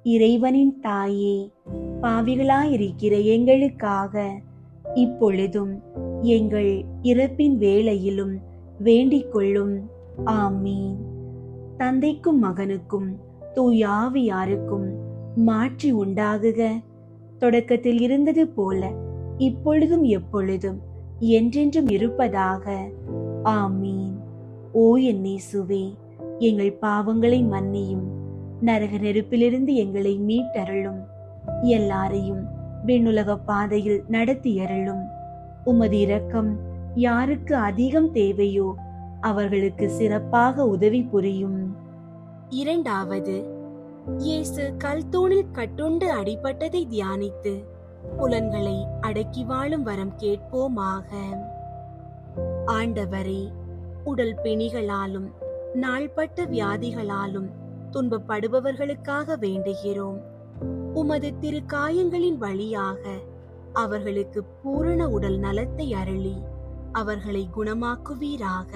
இறைவனின் தாயே, பாவிகளாயிருக்கிற எங்களுக்காக இப்பொழுதும் எங்கள் இறப்பின் வேளையிலும் வேண்டிக் கொள்ளும். ஆமீன். தந்தைக்கும் மகனுக்கும் தூயாவியாருக்கும் மாற்றி உண்டாகுக. தொடக்கத்தில் இருந்தது போல இப்பொழுதும் எப்பொழுதும் என்றென்றும் இருப்பதாக. ஆமீன். ஓ என் இயேசுவே, எங்கள் பாவங்களை மன்னியும், நரக நெருப்பிலிருந்து எங்களை மீட்டருளும், எல்லாரையும் விண்ணுலக பாதையில் நடத்தியருளும். உமது இரக்கம் யாருக்கு அதிகம் தேவையோ அவர்களுக்கு சிறப்பாக உதவி புரியும். இரண்டாவது, இயேசு கல்தூணில் கட்டுண்டு அடிபட்டதை தியானித்து புலன்களை அடக்கி வாழும் வரம் கேட்போமாக. ஆண்டவரே, உடல் பிணிகளாலும் நாள்பட்ட வியாதிகளாலும் துன்பப்படுபவர்களுக்காக வேண்டுகிறோம். உமது திருக்காயங்களின் வழியாக அவர்களுக்கு பூரண உடல் நலத்தை அருளி அவர்களை குணமாக்குவீராக.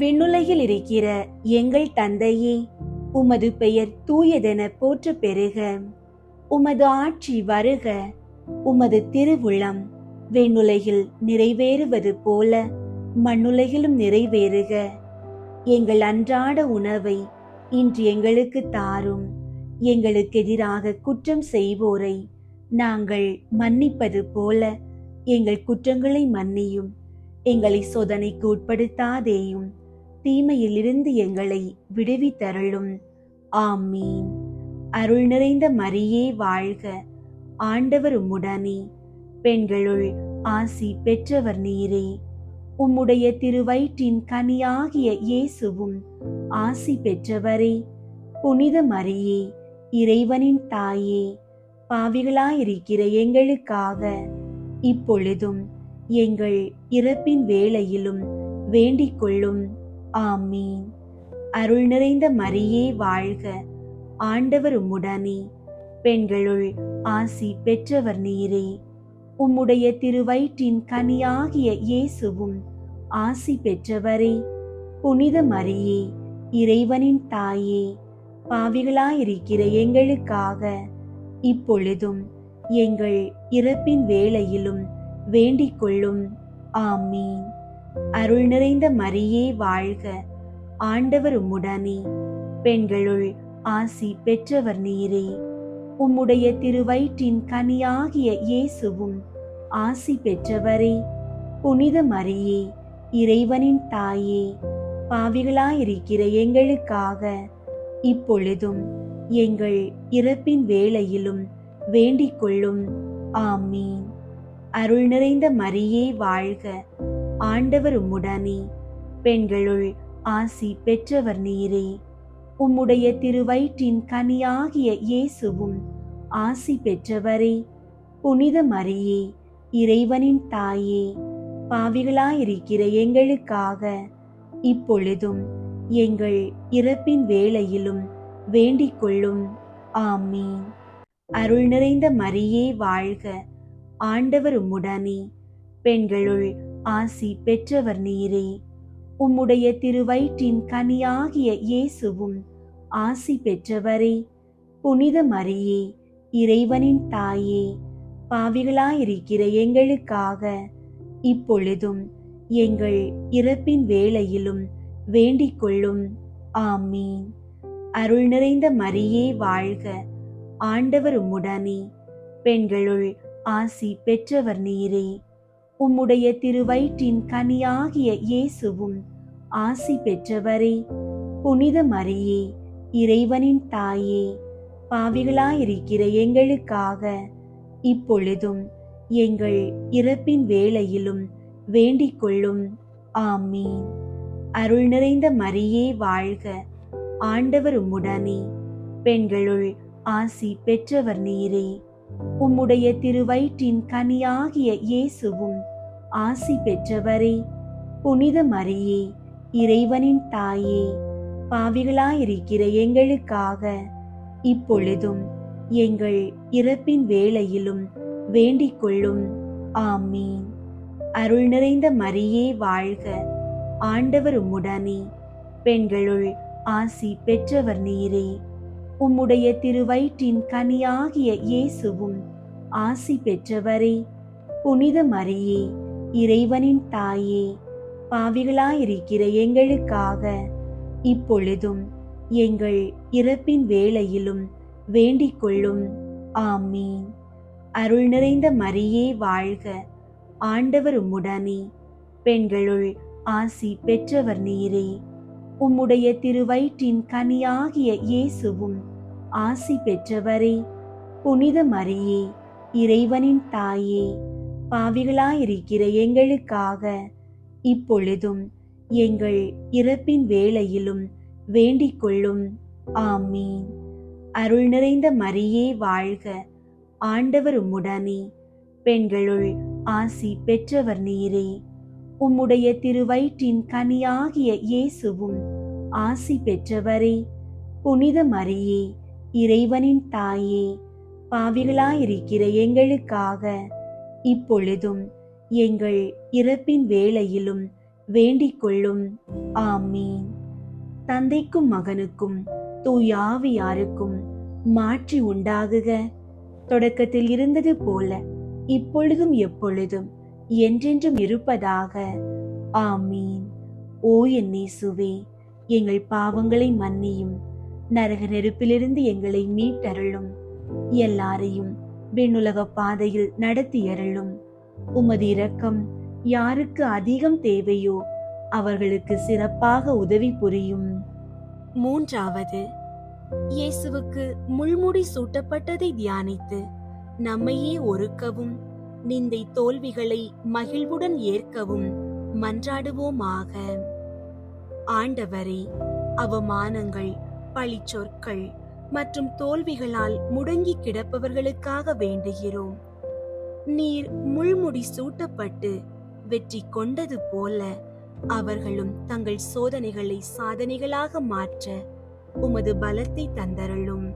விண்ணுலகில் இருக்கிற எங்கள் தந்தையே, உமது பெயர் தூயதென போற்ற பெறுக. உமது ஆட்சி வருக. உமது திருவுளம் விண்ணுலகில் நிறைவேறுவது போல மண்ணுலகிலும் நிறைவேறுக. எங்கள் அன்றாட உணவை இன்று எங்களுக்கு தாரும். எங்களுக்கு எதிராக குற்றம் செய்வோரை நாங்கள் மன்னிப்பது போல எங்கள் குற்றங்களை மன்னியும். எங்களை சோதனைக்கு உட்படுத்தாதேயும், தீமையிலிருந்து எங்களை விடுவித்தருளும். ஆமீன். அருள் நிறைந்த மரியே வாழ்க, ஆண்டவர் உம்முடனே, பெண்களுள் ஆசி பெற்றவர் நீரே. உம்முடைய திருவயிற்றின் கனியாகிய இயேசுவும் ஆசி பெற்றவரே. புனித மரியே, இறைவனின் தாயே, பாவிகளாயிருக்கிற எங்களுக்காக இப்பொழுதும் எங்கள் இறப்பின் வேளையிலும் வேண்டிக் கொள்ளும். ஆமீன். அருள் நிறைந்த மரியே வாழ்க, ஆண்டவர் உம்முடனே, பெண்களுள் ஆசி பெற்றவர் நீரே. உம்முடைய திருவயிற்றின் கனியாகிய இயேசுவும் ஆசி பெற்றவரே. புனித மரியே, இறைவனின் தாயே, பாவிகளாயிருக்கிற எங்களுக்காக இப்பொழுதும் எங்கள் இறப்பின் வேளையிலும் வேண்டிக் கொள்ளும். ஆமீன். அருள் நிறைந்த மரியே வாழ்க, ஆண்டவர் உம்முடனே, பெண்களுள் ஆசி பெற்றவர் நீரே. உம்முடைய திருவயிற்றின் கனியாகிய இயேசுவும் ஆசி பெற்றவரே. புனித மரியே, இறைவனின் தாயே, பாவிகளாயிருக்கிற எங்களுக்காக இப்பொழுதும் எங்கள் இறப்பின் வேளையிலும் வேண்டிக் கொள்ளும். ஆமீன். அருள் நிறைந்த மரியே வாழ்க, ஆண்டவர் உம்முடனே, பெண்களுள் ஆசி பெற்றவர் நீரே. உம்முடைய திருவயிற்றின் கனியாகிய இயேசுவும் ஆசி பெற்றவரே. புனித மரியே, இறைவனின் தாயே, பாவிகளாயிருக்கிற எங்களுக்காக இப்பொழுதும் எங்கள் இறப்பின் வேளையிலும் வேண்டிக் கொள்ளும். ஆமீன். அருள் நிறைந்த மரியே வாழ்க, ஆண்டவர் உம்முடனே, பெண்களுள் ஆசி பெற்றவர் நீரே. உம்முடைய திருவயிற்றின் கனியாகிய இயேசுவும் ஆசி பெற்றவரே. புனித மரியே, இறைவனின் தாயே, பாவிகளாயிருக்கிற எங்களுக்காக இப்பொழுதும் எங்கள் இறப்பின் வேளையிலும் வேண்டிக் கொள்ளும். ஆமீன். அருள் நிறைந்த மரியே வாழ்க, ஆண்டவர் உம்முடனே, பெண்களுள் ஆசி பெற்றவர் நீரே. உம்முடைய திருவயிற்றின் கனியாகிய இயேசுவும் ஆசி பெற்றவரே. புனித மரியே, இறைவனின் தாயே, பாவிகளாயிருக்கிற எங்களுக்காக இப்பொழுதும் எங்கள் இறப்பின் வேளையிலும் வேண்டிக் கொள்ளும். ஆமீன். அருள் நிறைந்த மரியே வாழ்க, ஆண்டவர் உம்முடனே, பெண்களுள் ஆசி பெற்றவர் நீரே. உம்முடைய திருவயிற்றின் கனியாகிய இயேசுவும் ஆசி பெற்றவரே. புனித மரியே, இறைவனின் தாயே, பாவிகளாயிருக்கிற எங்களுக்காக இப்பொழுதும் எங்கள் இறப்பின் வேளையிலும் வேண்டிக் கொள்ளும். ஆமீன். அருள் நிறைந்த மரியே வாழ்க, ஆண்டவர் உம்முடனே, பெண்களுள் ஆசி பெற்றவர் நீரே. உம்முடைய திருவயிற்றின் கனியாகிய இயேசுவும் ஆசி பெற்றவரே. புனித மரியே, இறைவனின் தாயே, பாவிகளாயிருக்கிற எங்களுக்காக இப்பொழுதும் எங்கள் இறப்பின் வேளையிலும் வேண்டிக் கொள்ளும். ஆமீன். அருள் நிறைந்த மரியே வாழ்க, ஆண்டவர் உம்முடனே, பெண்களுள் ஆசி பெற்றவர் நீரே. உம்முடைய திருவயிற்றின் கனியாகிய இயேசுவும் ஆசி பெற்றவரே. புனித மரியே, இறைவனின் தாயே, பாவிகளாயிருக்கிற எங்களுக்காக இப்பொழுதும் எங்கள் இறப்பின் வேளையிலும் வேண்டிக் கொள்ளும். ஆமீன். அருள் நிறைந்த மரியே வாழ்க, ஆண்டவர் உம்முடனே, பெண்களுள் ஆசி பெற்றவர் நீரே. உம்முடைய திருவயிற்றின் கனியாகிய இயேசுவும் ஆசி பெற்றவரே. புனித மரியே, இறைவனின் தாயே, பாவிகளாயிருக்கிற எங்களுக்காக இப்பொழுதும் எங்கள் இறப்பின் வேளையிலும் வேண்டிக் கொள்ளும். ஆமீன். தந்தைக்கும் மகனுக்கும் தூயாவியாருக்கும் மாற்றி உண்டாகுக. தொடக்கத்தில் இருந்தது போல இப்பொழுதும் எப்பொழுதும் என்றென்றும் இருப்பதாக. ஆமீன். ஓ என் இயேசுவே, எங்கள் பாவங்களை மன்னியும், நரக நெருப்பிலிருந்து எங்களை மீட்டருளும், எல்லாரையும் விண்ணுலக பாதையில் நடத்தியருளும். உமது இரக்கம் யாருக்கு அதிகம் தேவையோ அவர்களுக்கு சிறப்பாக உதவி புரியும். மூன்றாவது, இயேசுவுக்கு முள்முடி சூட்டப்பட்டதை தியானித்து நம்மையே ஒருக்கவும் நிந்தை தோல்விகளை மகிழ்வுடன் ஏற்கவும் மன்றாடுவோமாக. ஆண்டவரே, அவமானங்கள், பழிச்சொற்கள் மற்றும் தோல்விகளால் முடங்கி கிடப்பவர்களுக்காக வேண்டுகிறோம். நீர் முள்முடி சூட்டப்பட்டு வெற்றி கொண்டது போல அவர்களும் தங்கள் சோதனைகளை சாதனைகளாக மாற்ற உமது பலத்தை தந்தருளும்.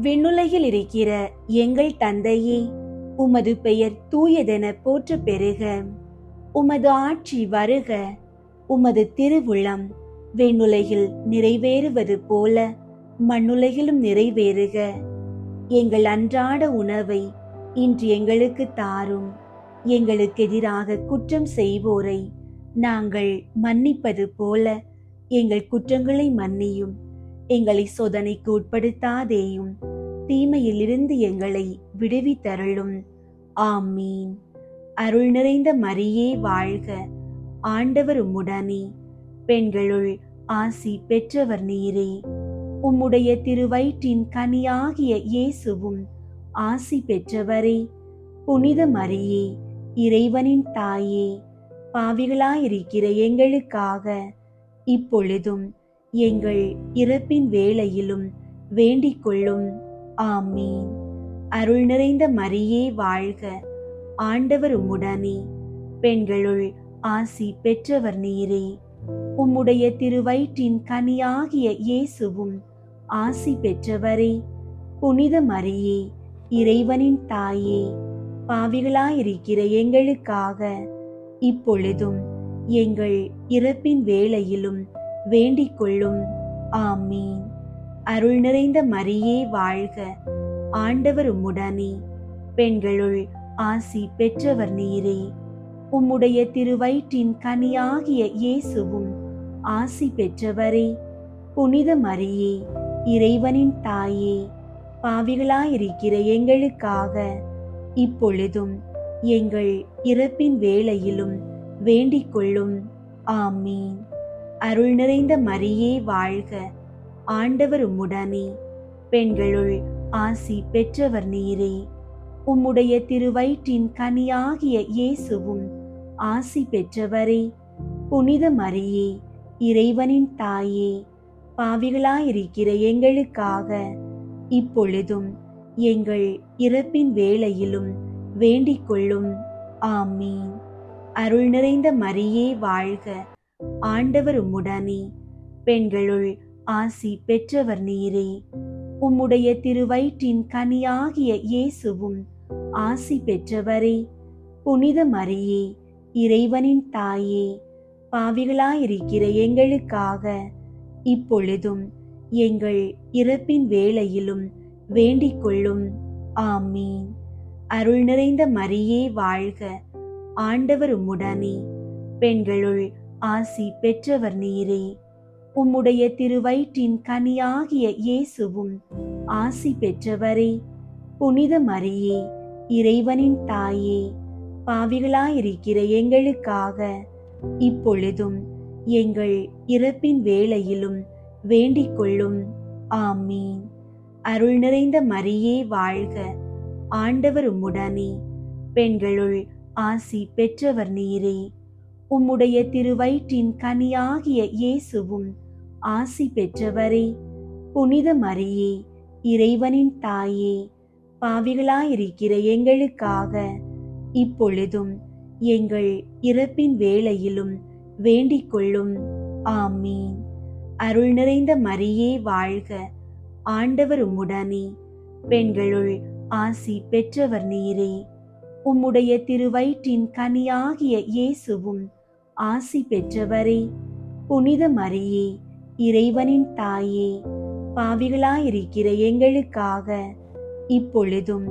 விண்ணுலகில் இருக்கிற எங்கள் தந்தையே, உமது பெயர் தூயதென போற்ற பெறுக. உமது ஆட்சி வருக. உமது திருவுளம் விண்ணுலகில் நிறைவேறுவது போல மண்ணுலகிலும் நிறைவேறுக. எங்கள் அன்றாட உணவை இன்று எங்களுக்கு தாரும். எங்களுக்கு எதிராக குற்றம் செய்வோரை நாங்கள் மன்னிப்பது போல எங்கள் குற்றங்களை மன்னியும். எங்களை சோதனைக்கு உட்படுத்தாதேயும், தீமையிலிருந்து எங்களை விடுவித்தருளும். ஆமீன். அருள் நிறைந்த மரியே வாழ்க, ஆண்டவர் உம்முடனே, பெண்களுள் ஆசி பெற்றவர் நீரே. உம்முடைய திருவயிற்றின் கனியாகிய இயேசுவும் ஆசி பெற்றவரே. புனித மரியே, இறைவனின் தாயே, பாவிகளாயிருக்கிற எங்களுக்காக இப்பொழுதும் எங்கள் இறப்பின் வேளையிலும் வேண்டிக் கொள்ளும். ஆமீன். அருள் நிறைந்த மரியே வாழ்க, ஆண்டவர் உம்முடனே, பெண்களுள் ஆசி பெற்றவர் நீரே. உம்முடைய திருவயிற்றின் கனியாகிய இயேசுவும் ஆசி பெற்றவரே. புனித மரியே, இறைவனின் தாயே, பாவிகளாயிருக்கிற எங்களுக்காக இப்பொழுதும் எங்கள் இறப்பின் வேளையிலும் வேண்டிக் கொள்ளும். ஆமீன். அருள் நிறைந்த மரியே வாழ்க, ஆண்டவர் உம்முடனே, பெண்களுள் ஆசி பெற்றவர் நீரே. உம்முடைய திருவயிற்றின் கனியாகிய இயேசுவும் ஆசி பெற்றவரே. புனித மரியே, இறைவனின் தாயே, பாவிகளாயிருக்கிற எங்களுக்காக இப்பொழுதும் எங்கள் இறப்பின் வேளையிலும் வேண்டிக் கொள்ளும். ஆமீன். அருள் நிறைந்த மரியே வாழ்க, ஆண்டவர் உம்முடனே, பெண்களுள் ஆசி பெற்றவர் நீரே. உம்முடைய திருவயிற்றின் கனியாகிய இயேசுவும் ஆசி பெற்றவரே. புனித மரியே, இறைவனின் தாயே, பாவிகளாயிருக்கிற எங்களுக்காக இப்பொழுதும் எங்கள் இறப்பின் வேளையிலும் வேண்டிக் கொள்ளும். ஆமீன். அருள் நிறைந்த மரியே வாழ்க. ஆண்டவர் உம்முடனே, பெண்களுள் ஆசி பெற்றவர் நீரே. உம்முடைய திருவயிற்றின் கனியாகிய இயேசுவும் ஆசி பெற்றவரே. புனித மரியே, இறைவனின் தாயே, பாவிகளாயிருக்கிற எங்களுக்காக இப்பொழுதும் எங்கள் இறப்பின் வேளையிலும் வேண்டிக் கொள்ளும். ஆமீன். அருள் நிறைந்த மரியே வாழ்க. ஆண்டவர் உம்முடனே, பெண்களுள் ஆசி பெற்றவர் நீரே. உம்முடைய திருவயிற்றின் கனியாகிய இயேசுவும் ஆசி பெற்றவரே. புனித மரியே, இறைவனின் தாயே, பாவிகளாயிருக்கிற எங்களுக்காக இப்பொழுதும் எங்கள் இறப்பின் வேளையிலும் வேண்டிக் கொள்ளும். ஆமீன். அருள் நிறைந்த மரியே வாழ்க. ஆண்டவர் உம்முடனே, பெண்களுள் ஆசி பெற்றவர் நீரே. உம்முடைய திருவயிற்றின் கனியாகிய இயேசுவும் ஆசி பெற்றவரே. புனித மரியே, இறைவனின் தாயே, பாவிகளாயிருக்கிற எங்களுக்காக இப்பொழுதும் எங்கள் இறப்பின் வேளையிலும் வேண்டிக் கொள்ளும். ஆமீன். அருள் நிறைந்த மரியே வாழ்க. ஆண்டவர் உம்முடனே, பெண்களுள் ஆசி பெற்றவர் நீரே. உம்முடைய திருவயிற்றின் கனியாகிய இயேசுவும் ஆசி பெற்றவரே. புனித மரியே, இறைவனின் தாயே, பாவிகளாயிருக்கிற எங்களுக்காக இப்பொழுதும்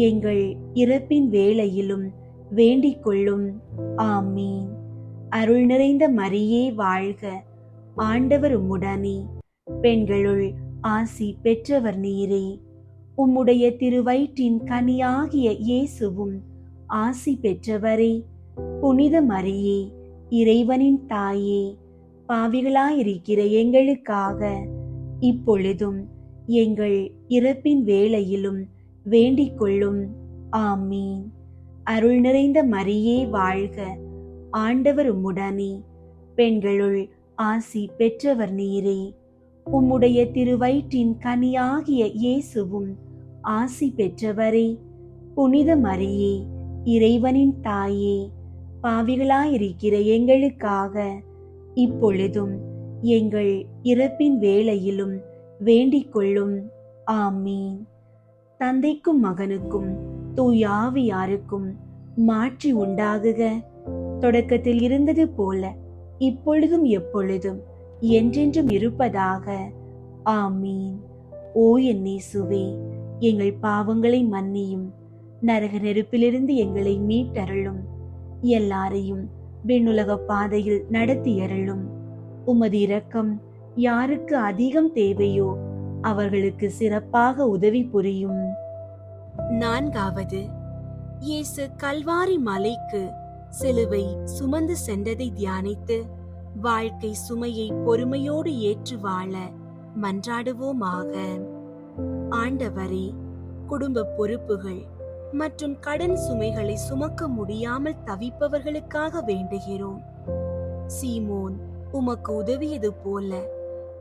எங்கள் இறப்பின் வேளையிலும் வேண்டிக் கொள்ளும். ஆமீன். அருள் நிறைந்த மரியே வாழ்க. ஆண்டவர் உம்முடனே, பெண்களுள் ஆசி பெற்றவர் நீரே. உம்முடைய திருவயிற்றின் கனியாகிய இயேசுவும் ஆசி பெற்றவரே. புனித மரியே, இறைவனின் தாயே, பாவிகளாயிருக்கிற எங்களுக்காக இப்பொழுதும் எங்கள் இறப்பின் வேளையிலும் வேண்டிக் கொள்ளும். ஆமீன். அருள் நிறைந்த மரியே வாழ்க. ஆண்டவர் உம்முடனே, பெண்களுள் ஆசி பெற்றவர் நீரே. உம்முடைய திருவயிற்றின் கனியாகிய இயேசுவும் ஆசி பெற்றவரே. புனித மரியே, இறைவனின் தாயே, பாவிகளாயிருக்கிற எங்களுக்காக இப்பொழுதும் எங்கள் இறப்பின் வேளையிலும் வேண்டிக் கொள்ளும். ஆமீன். தந்தைக்கும் மகனுக்கும் தூயாவியாருக்கும் மாற்றி உண்டாகுக. தொடக்கத்தில் இருந்தது போல இப்பொழுதும் எப்பொழுதும் என்றென்றும் இருப்பதாக. ஆமீன். ஓ என் இயேசுவே, எங்கள் பாவங்களை மன்னியும், நரக நெருப்பிலிருந்து எங்களை மீட்டருளும், எல்லாரையும் விண்ணுலக பாதையில் நடத்தியருளும். உமது இரக்கம் யாருக்கு அதிகம் தேவையோ அவர்களுக்கு சிறப்பாக உதவி புரியும். 4வது, இயேசு கல்வாரி மலைக்கு சிலுவை சுமந்து சென்றதை தியானித்து வாழ்க்கை சுமையை பொறுமையோடு ஏற்று வாழ மன்றாடுவோமாக. ஆண்டவரே, குடும்ப பொறுப்புகள் மற்றும் கடன் சுமைகளை சுமக்க முடியாமல் தவிப்பவர்களுக்காக வேண்டுகிறோம். சீமோன் உமக்கு உதவியது போல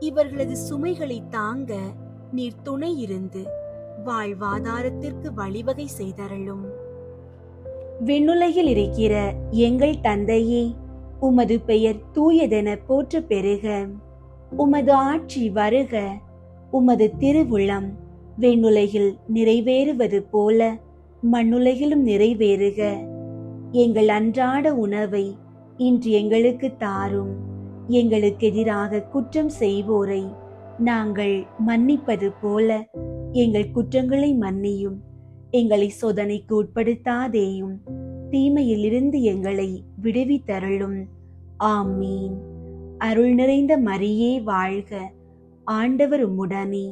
இவர்களது சுமைகளை தாங்க நீர் துணை இருந்து வாழ்வாதாரத்திற்கு வழிவகை செய்தருளும். விண்ணுலகில் இருக்கிற எங்கள் தந்தையே, உமது பெயர் தூயதென போற்ற பெறுக. உமது ஆட்சி வருக. உமது திருவுளம் விண்ணுலகில் நிறைவேறுவது போல மண்ணுலகிலும் நிறைவேறுக. எங்கள் அன்றாட உணவை இன்று எங்களுக்கு தாரும். எங்களுக்கு எதிராக குற்றம் செய்வோரை நாங்கள் மன்னிப்பது போல எங்கள் குற்றங்களை மன்னியும். எங்களை சோதனைக்கு உட்படுத்தாதேயும், தீமையிலிருந்து எங்களை விடுவித்தருளும். ஆமீன். அருள் நிறைந்த மரியே வாழ்க. ஆண்டவர் உம்முடனே,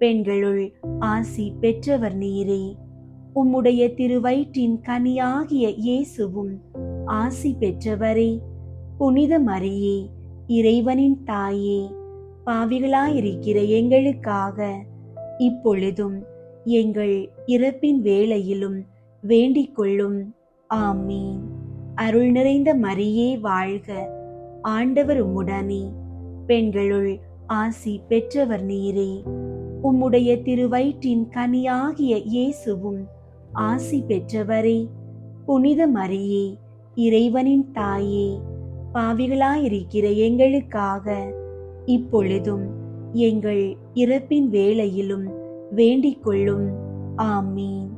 பெண்களுள் ஆசி பெற்றவர் நீரே. உம்முடைய திருவயிற்றின் கனியாகிய இயேசுவும் ஆசி பெற்றவரே. புனித மரியே, இறைவனின் தாயே, பாவிகளாயிருக்கிற எங்களுக்காக இப்பொழுதும் எங்கள் இறப்பின் வேளையிலும் வேண்டிக் கொள்ளும். ஆமீன். அருள் நிறைந்த மரியே வாழ்க. ஆண்டவர் உம்முடனே, பெண்களுள் ஆசி பெற்றவர் நீரே. உம்முடைய திருவயிற்றின் கனியாகிய இயேசுவும் ஆசி பெற்றவரே. புனித மரியே, இறைவனின் தாயே, பாவிகளாயிருக்கிற எங்களுக்காக இப்பொழுதும் எங்கள் இறப்பின் வேளையிலும் வேண்டிக் கொள்ளும். ஆமீன்.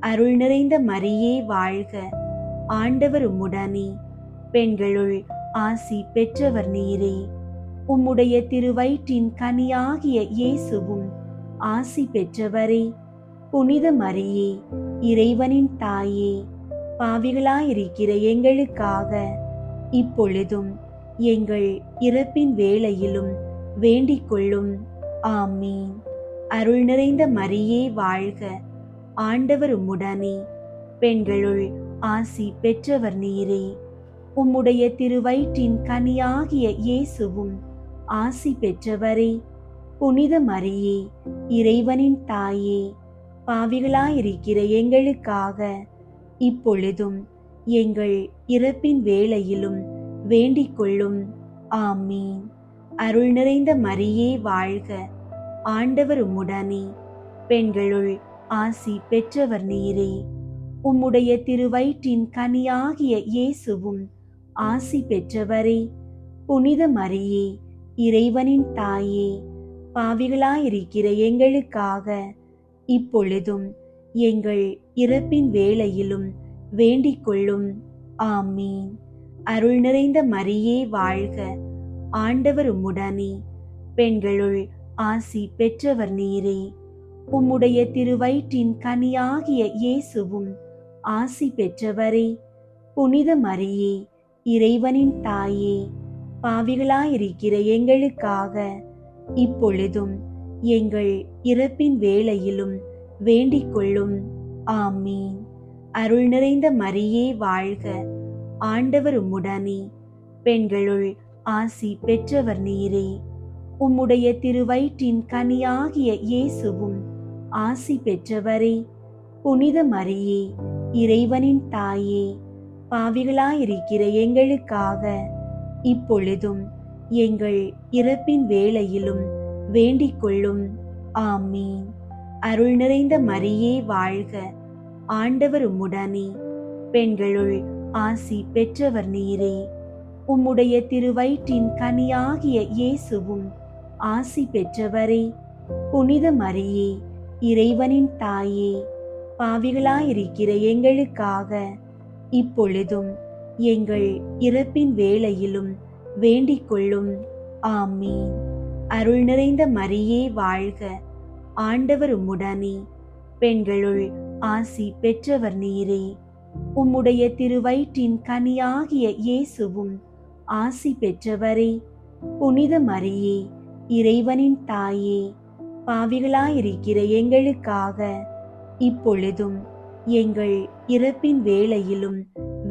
அருள் நிறைந்த மரியே வாழ்க, ஆண்டவர் உம்முடனே, பெண்களுள் ஆசி பெற்றவர் நீரே. உம்முடைய திருவயிற்றின் கனியாகிய இயேசுவும் ஆசி பெற்றவரே. புனித மரியே, இறைவனின் தாயே, பாவிகளாயிருக்கிற எங்களுக்காக இப்பொழுதும் எங்கள் இறப்பின் வேளையிலும் வேண்டிக் கொள்ளும். ஆமீன். அருள் நிறைந்த மரியே வாழ்க, ஆண்டவர் உம்முடனே, பெண்களுள் ஆசி பெற்றவர் நீரே. உம்முடைய திருவயிற்றின் கனியாகிய இயேசுவும் ஆசி பெற்றவரே. புனித மரியே, இறைவனின் தாயே, பாவிகளாயிருக்கிற எங்களுக்காக இப்பொழுதும் எங்கள் இறப்பின் வேளையிலும் வேண்டிக் கொள்ளும். ஆமீன். அருள் நிறைந்த மரியே வாழ்க, ஆண்டவர் உம்முடனே, பெண்களுள் ஆசி பெற்றவர் நீரே. உம்முடைய திருவயிற்றின் கனியாகிய இயேசுவும் ஆசி பெற்றவரே. புனித மரியே, இறைவனின் தாயே, பாவிகளாயிருக்கிற எங்களுக்காக இப்பொழுதும் எங்கள் இறப்பின் வேளையிலும் வேண்டிக் கொள்ளும். ஆமீன். அருள் நிறைந்த மரியே வாழ்க, ஆண்டவர் உம்முடனே, பெண்களுள் ஆசி பெற்றவர் நீரே. உம்முடைய திருவயிற்றின் கனியாகிய இயேசுவும் ஆசி பெற்றவரே. புனித மரியே, இறைவனின் தாயே, பாவிகளாயிருக்கிற எங்களுக்காக இப்பொழுதும் எங்கள் இறப்பின் வேளையிலும் வேண்டிக் கொள்ளும். ஆமீன். அருள் நிறைந்த மரியே வாழ்க, ஆண்டவர் உம்முடனே, பெண்களுள் ஆசி பெற்றவர் நீரே. உம்முடைய திருவயிற்றின் கனியாகிய இயேசுவும் ஆசி பெற்றவரே. புனித மரியே, இறைவனின் தாயே, பாவிகளாயிருக்கிற எங்களுக்காக இப்பொழுதும் எங்கள் இறப்பின் வேளையிலும் வேண்டிக் கொள்ளும். ஆமீன். அருள் நிறைந்த மரியே வாழ்க, ஆண்டவர் உம்முடனே, பெண்களுள் ஆசி பெற்றவர் நீரே. உம்முடைய திருவயிற்றின் கனியாகிய இயேசுவும் ஆசி பெற்றவரே. புனித மரியே, இறைவனின் தாயே, பாவிகளாயிருக்கிற எங்களுக்காக இப்பொழுதும் எங்கள் இறப்பின் வேளையிலும் வேண்டிக் கொள்ளும். ஆமீன். அருள் நிறைந்த மரியே வாழ்க, ஆண்டவர் உம்முடனே, பெண்களுள் ஆசி பெற்றவர் நீரே. உம்முடைய திருவயிற்றின் கனியாகிய இயேசுவும் ஆசி பெற்றவரே. புனித மரியே, இறைவனின் தாயே, பாவிகளாயிருக்கிற எங்களுக்காக இப்பொழுதும் எங்கள் இறப்பின் வேளையிலும்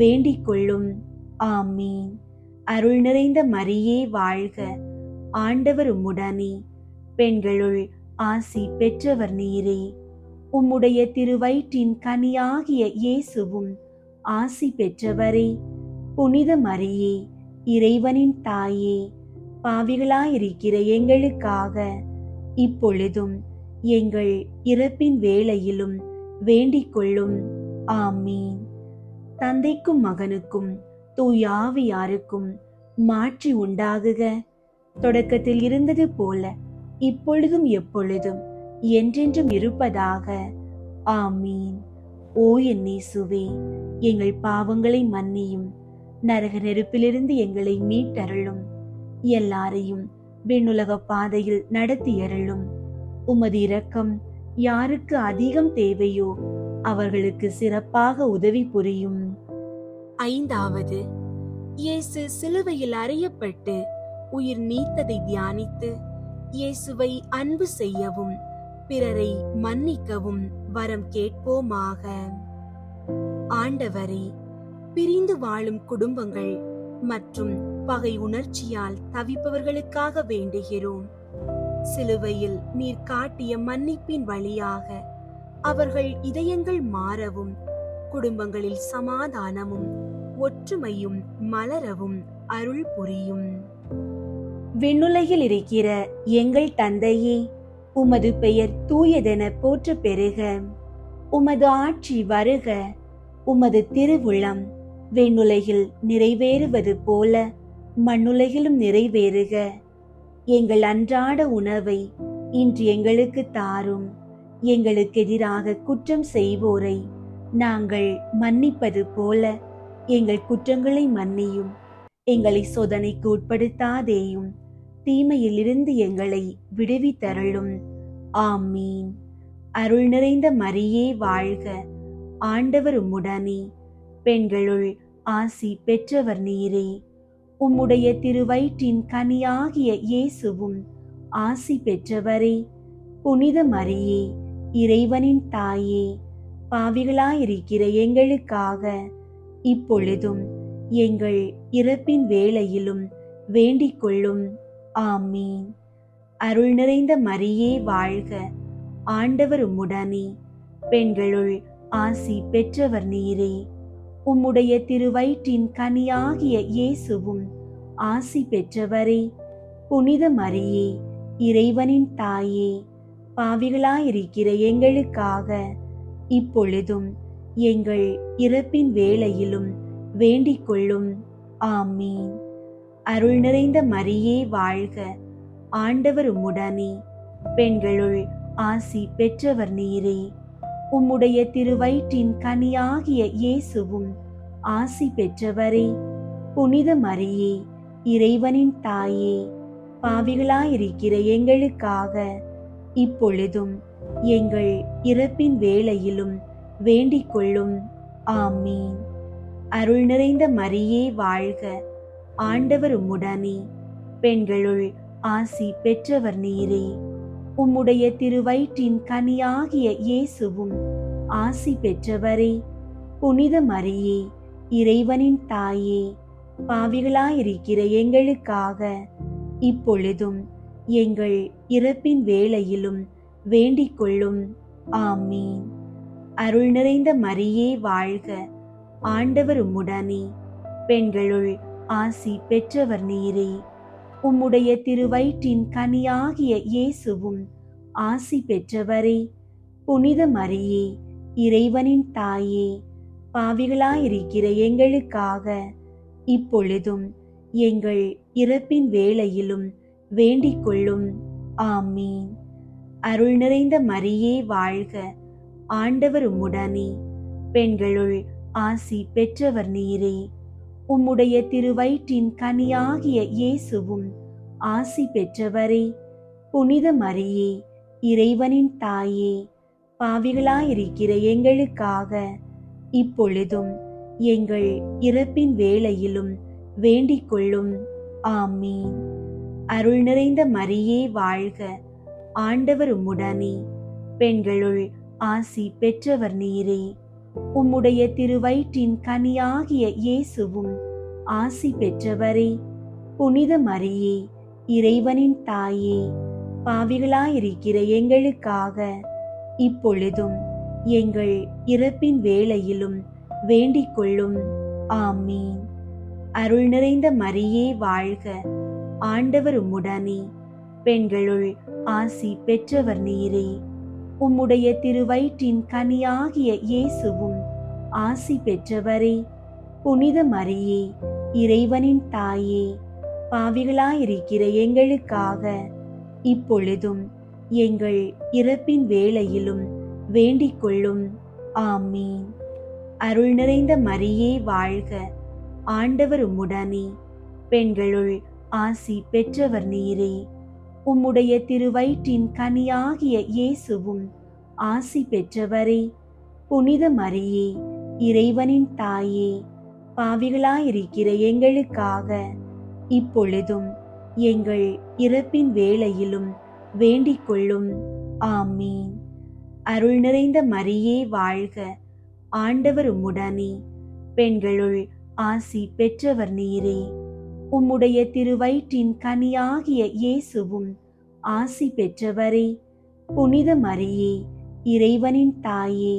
வேண்டிக் கொள்ளும். ஆமீன். அருள் நிறைந்த மரியே வாழ்க, ஆண்டவர் உம்முடனே, பெண்களுள் ஆசி பெற்றவர் நீரே. உம்முடைய திருவயிற்றின் கனியாகிய இயேசுவும் ஆசி பெற்றவரே. புனித மரியே, இறைவனின் தாயே, பாவிகளாயிருக்கிற எங்களுக்காக இப்பொழுதும் எங்கள் இறப்பின் வேளையிலும் வேண்டிக் கொள்ளும். ஆமீன். தந்தைக்கும் மகனுக்கும் தூயாவியாருக்கும் மாற்றி உண்டாகுக. தொடக்கத்தில் இருந்தது போல இப்பொழுதும் எப்பொழுதும் என்றென்றும் இருப்பதாக. ஆமீன். ஓ என் இயேசுவே, எங்கள் பாவங்களை மன்னியும், நரக நெருப்பிலிருந்து எங்களை மீட்டருளும், எல்லாரையும் விண்ணுலக பாதையில் நடத்தியருளும். உமது இரக்கம் யாருக்கு அதிகம் தேவையோ அவர்களுக்கு சிறப்பாக உதவி புரியும். ஐந்தாவது, இயேசு சிலுவையில் அறையப்பட்டு உயிர் நீத்ததை தியானித்து இயேசுவை அன்பு செய்யவும் பிறரை மன்னிக்கவும் வரம் கேட்போமாக. ஆண்டவரே, பிரிந்து வாழும் குடும்பங்கள் மற்றும் பகை உணர்ச்சியால் தவிப்பவர்களுக்காக வேண்டுகிறோம். சிலுவையில் நீர் காட்டிய மன்னிப்பின் வழியாக அவர்கள் இதயங்கள் மாறவும், குடும்பங்களில் சமாதானமும் ஒற்றுமையும் மலரவும் அருள் புரியும். விண்ணுலகில் இருக்கிற எங்கள் தந்தையே, உமது பெயர் தூயதென போற்ற பெறுக. உமது ஆட்சி வருக. உமது திருவுளம் விண்ணுலகில் நிறைவேறுவது போல மண்ணுலகிலும் நிறைவேறுக. எங்கள் அன்றாட உணவை இன்று எங்களுக்கு தாரும். எங்களுக்கு எதிராக குற்றம் செய்வோரை நாங்கள் மன்னிப்பது போல எங்கள் குற்றங்களை மன்னியும். எங்களை சோதனைக்கு உட்படுத்தாதேயும், தீமையிலிருந்து எங்களை விடுவித்தருளும். ஆமீன். அருள் நிறைந்த மரியே வாழ்க, ஆண்டவர் உம்முடனே, பெண்களுள் ஆசி பெற்றவர் நீரே. உம்முடைய திருவயிற்றின் கனியாகிய இயேசுவும் ஆசி பெற்றவரே. புனித மரியே, இறைவனின் தாயே, பாவிகளாயிருக்கிற எங்களுக்காக இப்பொழுதும் எங்கள் இறப்பின் வேளையிலும் வேண்டிக் கொள்ளும். ஆமீன். அருள் நிறைந்த மரியே வாழ்க, ஆண்டவர் உம்முடனே, பெண்களுள் ஆசி பெற்றவர் நீரே. உம்முடைய திருவயிற்றின் கனியாகிய இயேசுவும் ஆசி பெற்றவரே. புனித மரியே, இறைவனின் தாயே, பாவிகளாயிருக்கிற எங்களுக்காக இப்பொழுதும் எங்கள் இறப்பின் வேளையிலும் வேண்டிக் கொள்ளும். ஆமீன். அருள் நிறைந்த மரியே வாழ்க, ஆண்டவர் உம்முடனே, பெண்களுள் ஆசி பெற்றவர் நீரே. உம்முடைய திருவயிற்றின் கனியாகிய இயேசுவும் ஆசி பெற்றவரே. புனித மரியே, இறைவனின் தாயே, பாவிகளாயிருக்கிற எங்களுக்காக இப்பொழுதும் எங்கள் இறப்பின் வேளையிலும் வேண்டிக் கொள்ளும். ஆமீன். அருள் நிறைந்த மரியே வாழ்க, ஆண்டவர் உம்முடனே, பெண்களுள் ஆசி பெற்றவர் நீரே. உம்முடைய திருவயிற்றின் கனியாகிய இயேசுவும் ஆசி பெற்றவரே. புனித மரியே, இறைவனின் தாயே, பாவிகளாயிருக்கிற எங்களுக்காக இப்பொழுதும் எங்கள் இறப்பின் வேளையிலும் வேண்டிக் கொள்ளும். ஆமீன். அருள் நிறைந்த மரியே வாழ்க, ஆண்டவர் உம்முடனே, பெண்களுள் ஆசி பெற்றவர் நீரே. உம்முடைய திருவயிற்றின் கனியாகிய இயேசுவும் ஆசி பெற்றவரே. புனித மரியே, இறைவனின் தாயே, பாவிகளாயிருக்கிற எங்களுக்காக இப்பொழுதும் எங்கள் இறப்பின் வேளையிலும் வேண்டிக் கொள்ளும். ஆமீன். அருள் நிறைந்த மரியே வாழ்க, ஆண்டவர் உம்முடனே, பெண்களுள் ஆசி பெற்றவர் நீரே. உம்முடைய திருவயிற்றின் கனியாகிய இயேசுவும் ஆசி பெற்றவரே. புனித மரியே, இறைவனின் தாயே, பாவிகளாயிருக்கிற எங்களுக்காக இப்பொழுதும் எங்கள் இறப்பின் வேளையிலும் வேண்டிக் கொள்ளும். ஆமீன். அருள் நிறைந்த மரியே வாழ்க, ஆண்டவர் உம்முடனே, பெண்களுள் ஆசி பெற்றவர் நீரே. உம்முடைய திருவயிற்றின் கனியாகிய இயேசுவும் ஆசி பெற்றவரே. புனித மரியே, இறைவனின் தாயே, பாவிகளாயிருக்கிற எங்களுக்காக இப்பொழுதும் எங்கள் இறப்பின் வேளையிலும் வேண்டிக் கொள்ளும். ஆமீன். அருள் நிறைந்த மரியே வாழ்க, ஆண்டவர் உம்முடனே, பெண்களுள் ஆசி பெற்றவர் நீரே. உம்முடைய திருவயிற்றின் கனியாகிய இயேசுவும் ஆசி பெற்றவரே. புனித மரியே, இறைவனின் தாயே, பாவிகளாயிருக்கிற எங்களுக்காக இப்பொழுதும் எங்கள் இறப்பின் வேளையிலும் வேண்டிக் கொள்ளும். ஆமீன். அருள் நிறைந்த மரியே வாழ்க, ஆண்டவர் உம்முடனே, பெண்களுள் ஆசி பெற்றவர் நீரே. உம்முடைய திருவயிற்றின் கனியாகிய இயேசுவும் ஆசி பெற்றவரே. புனித மரியே, இறைவனின் தாயே, பாவிகளாயிருக்கிற எங்களுக்காக இப்பொழுதும் எங்கள் இறப்பின் வேளையிலும் வேண்டிக் கொள்ளும். ஆமீன். அருள் நிறைந்த மரியே வாழ்க, ஆண்டவர் உம்முடனே, பெண்களுள் ஆசி பெற்றவர் நீரே. உம்முடைய திருவயிற்றின் கனியாகிய இயேசுவும் ஆசி பெற்றவரே. புனித மரியே, இறைவனின் தாயே,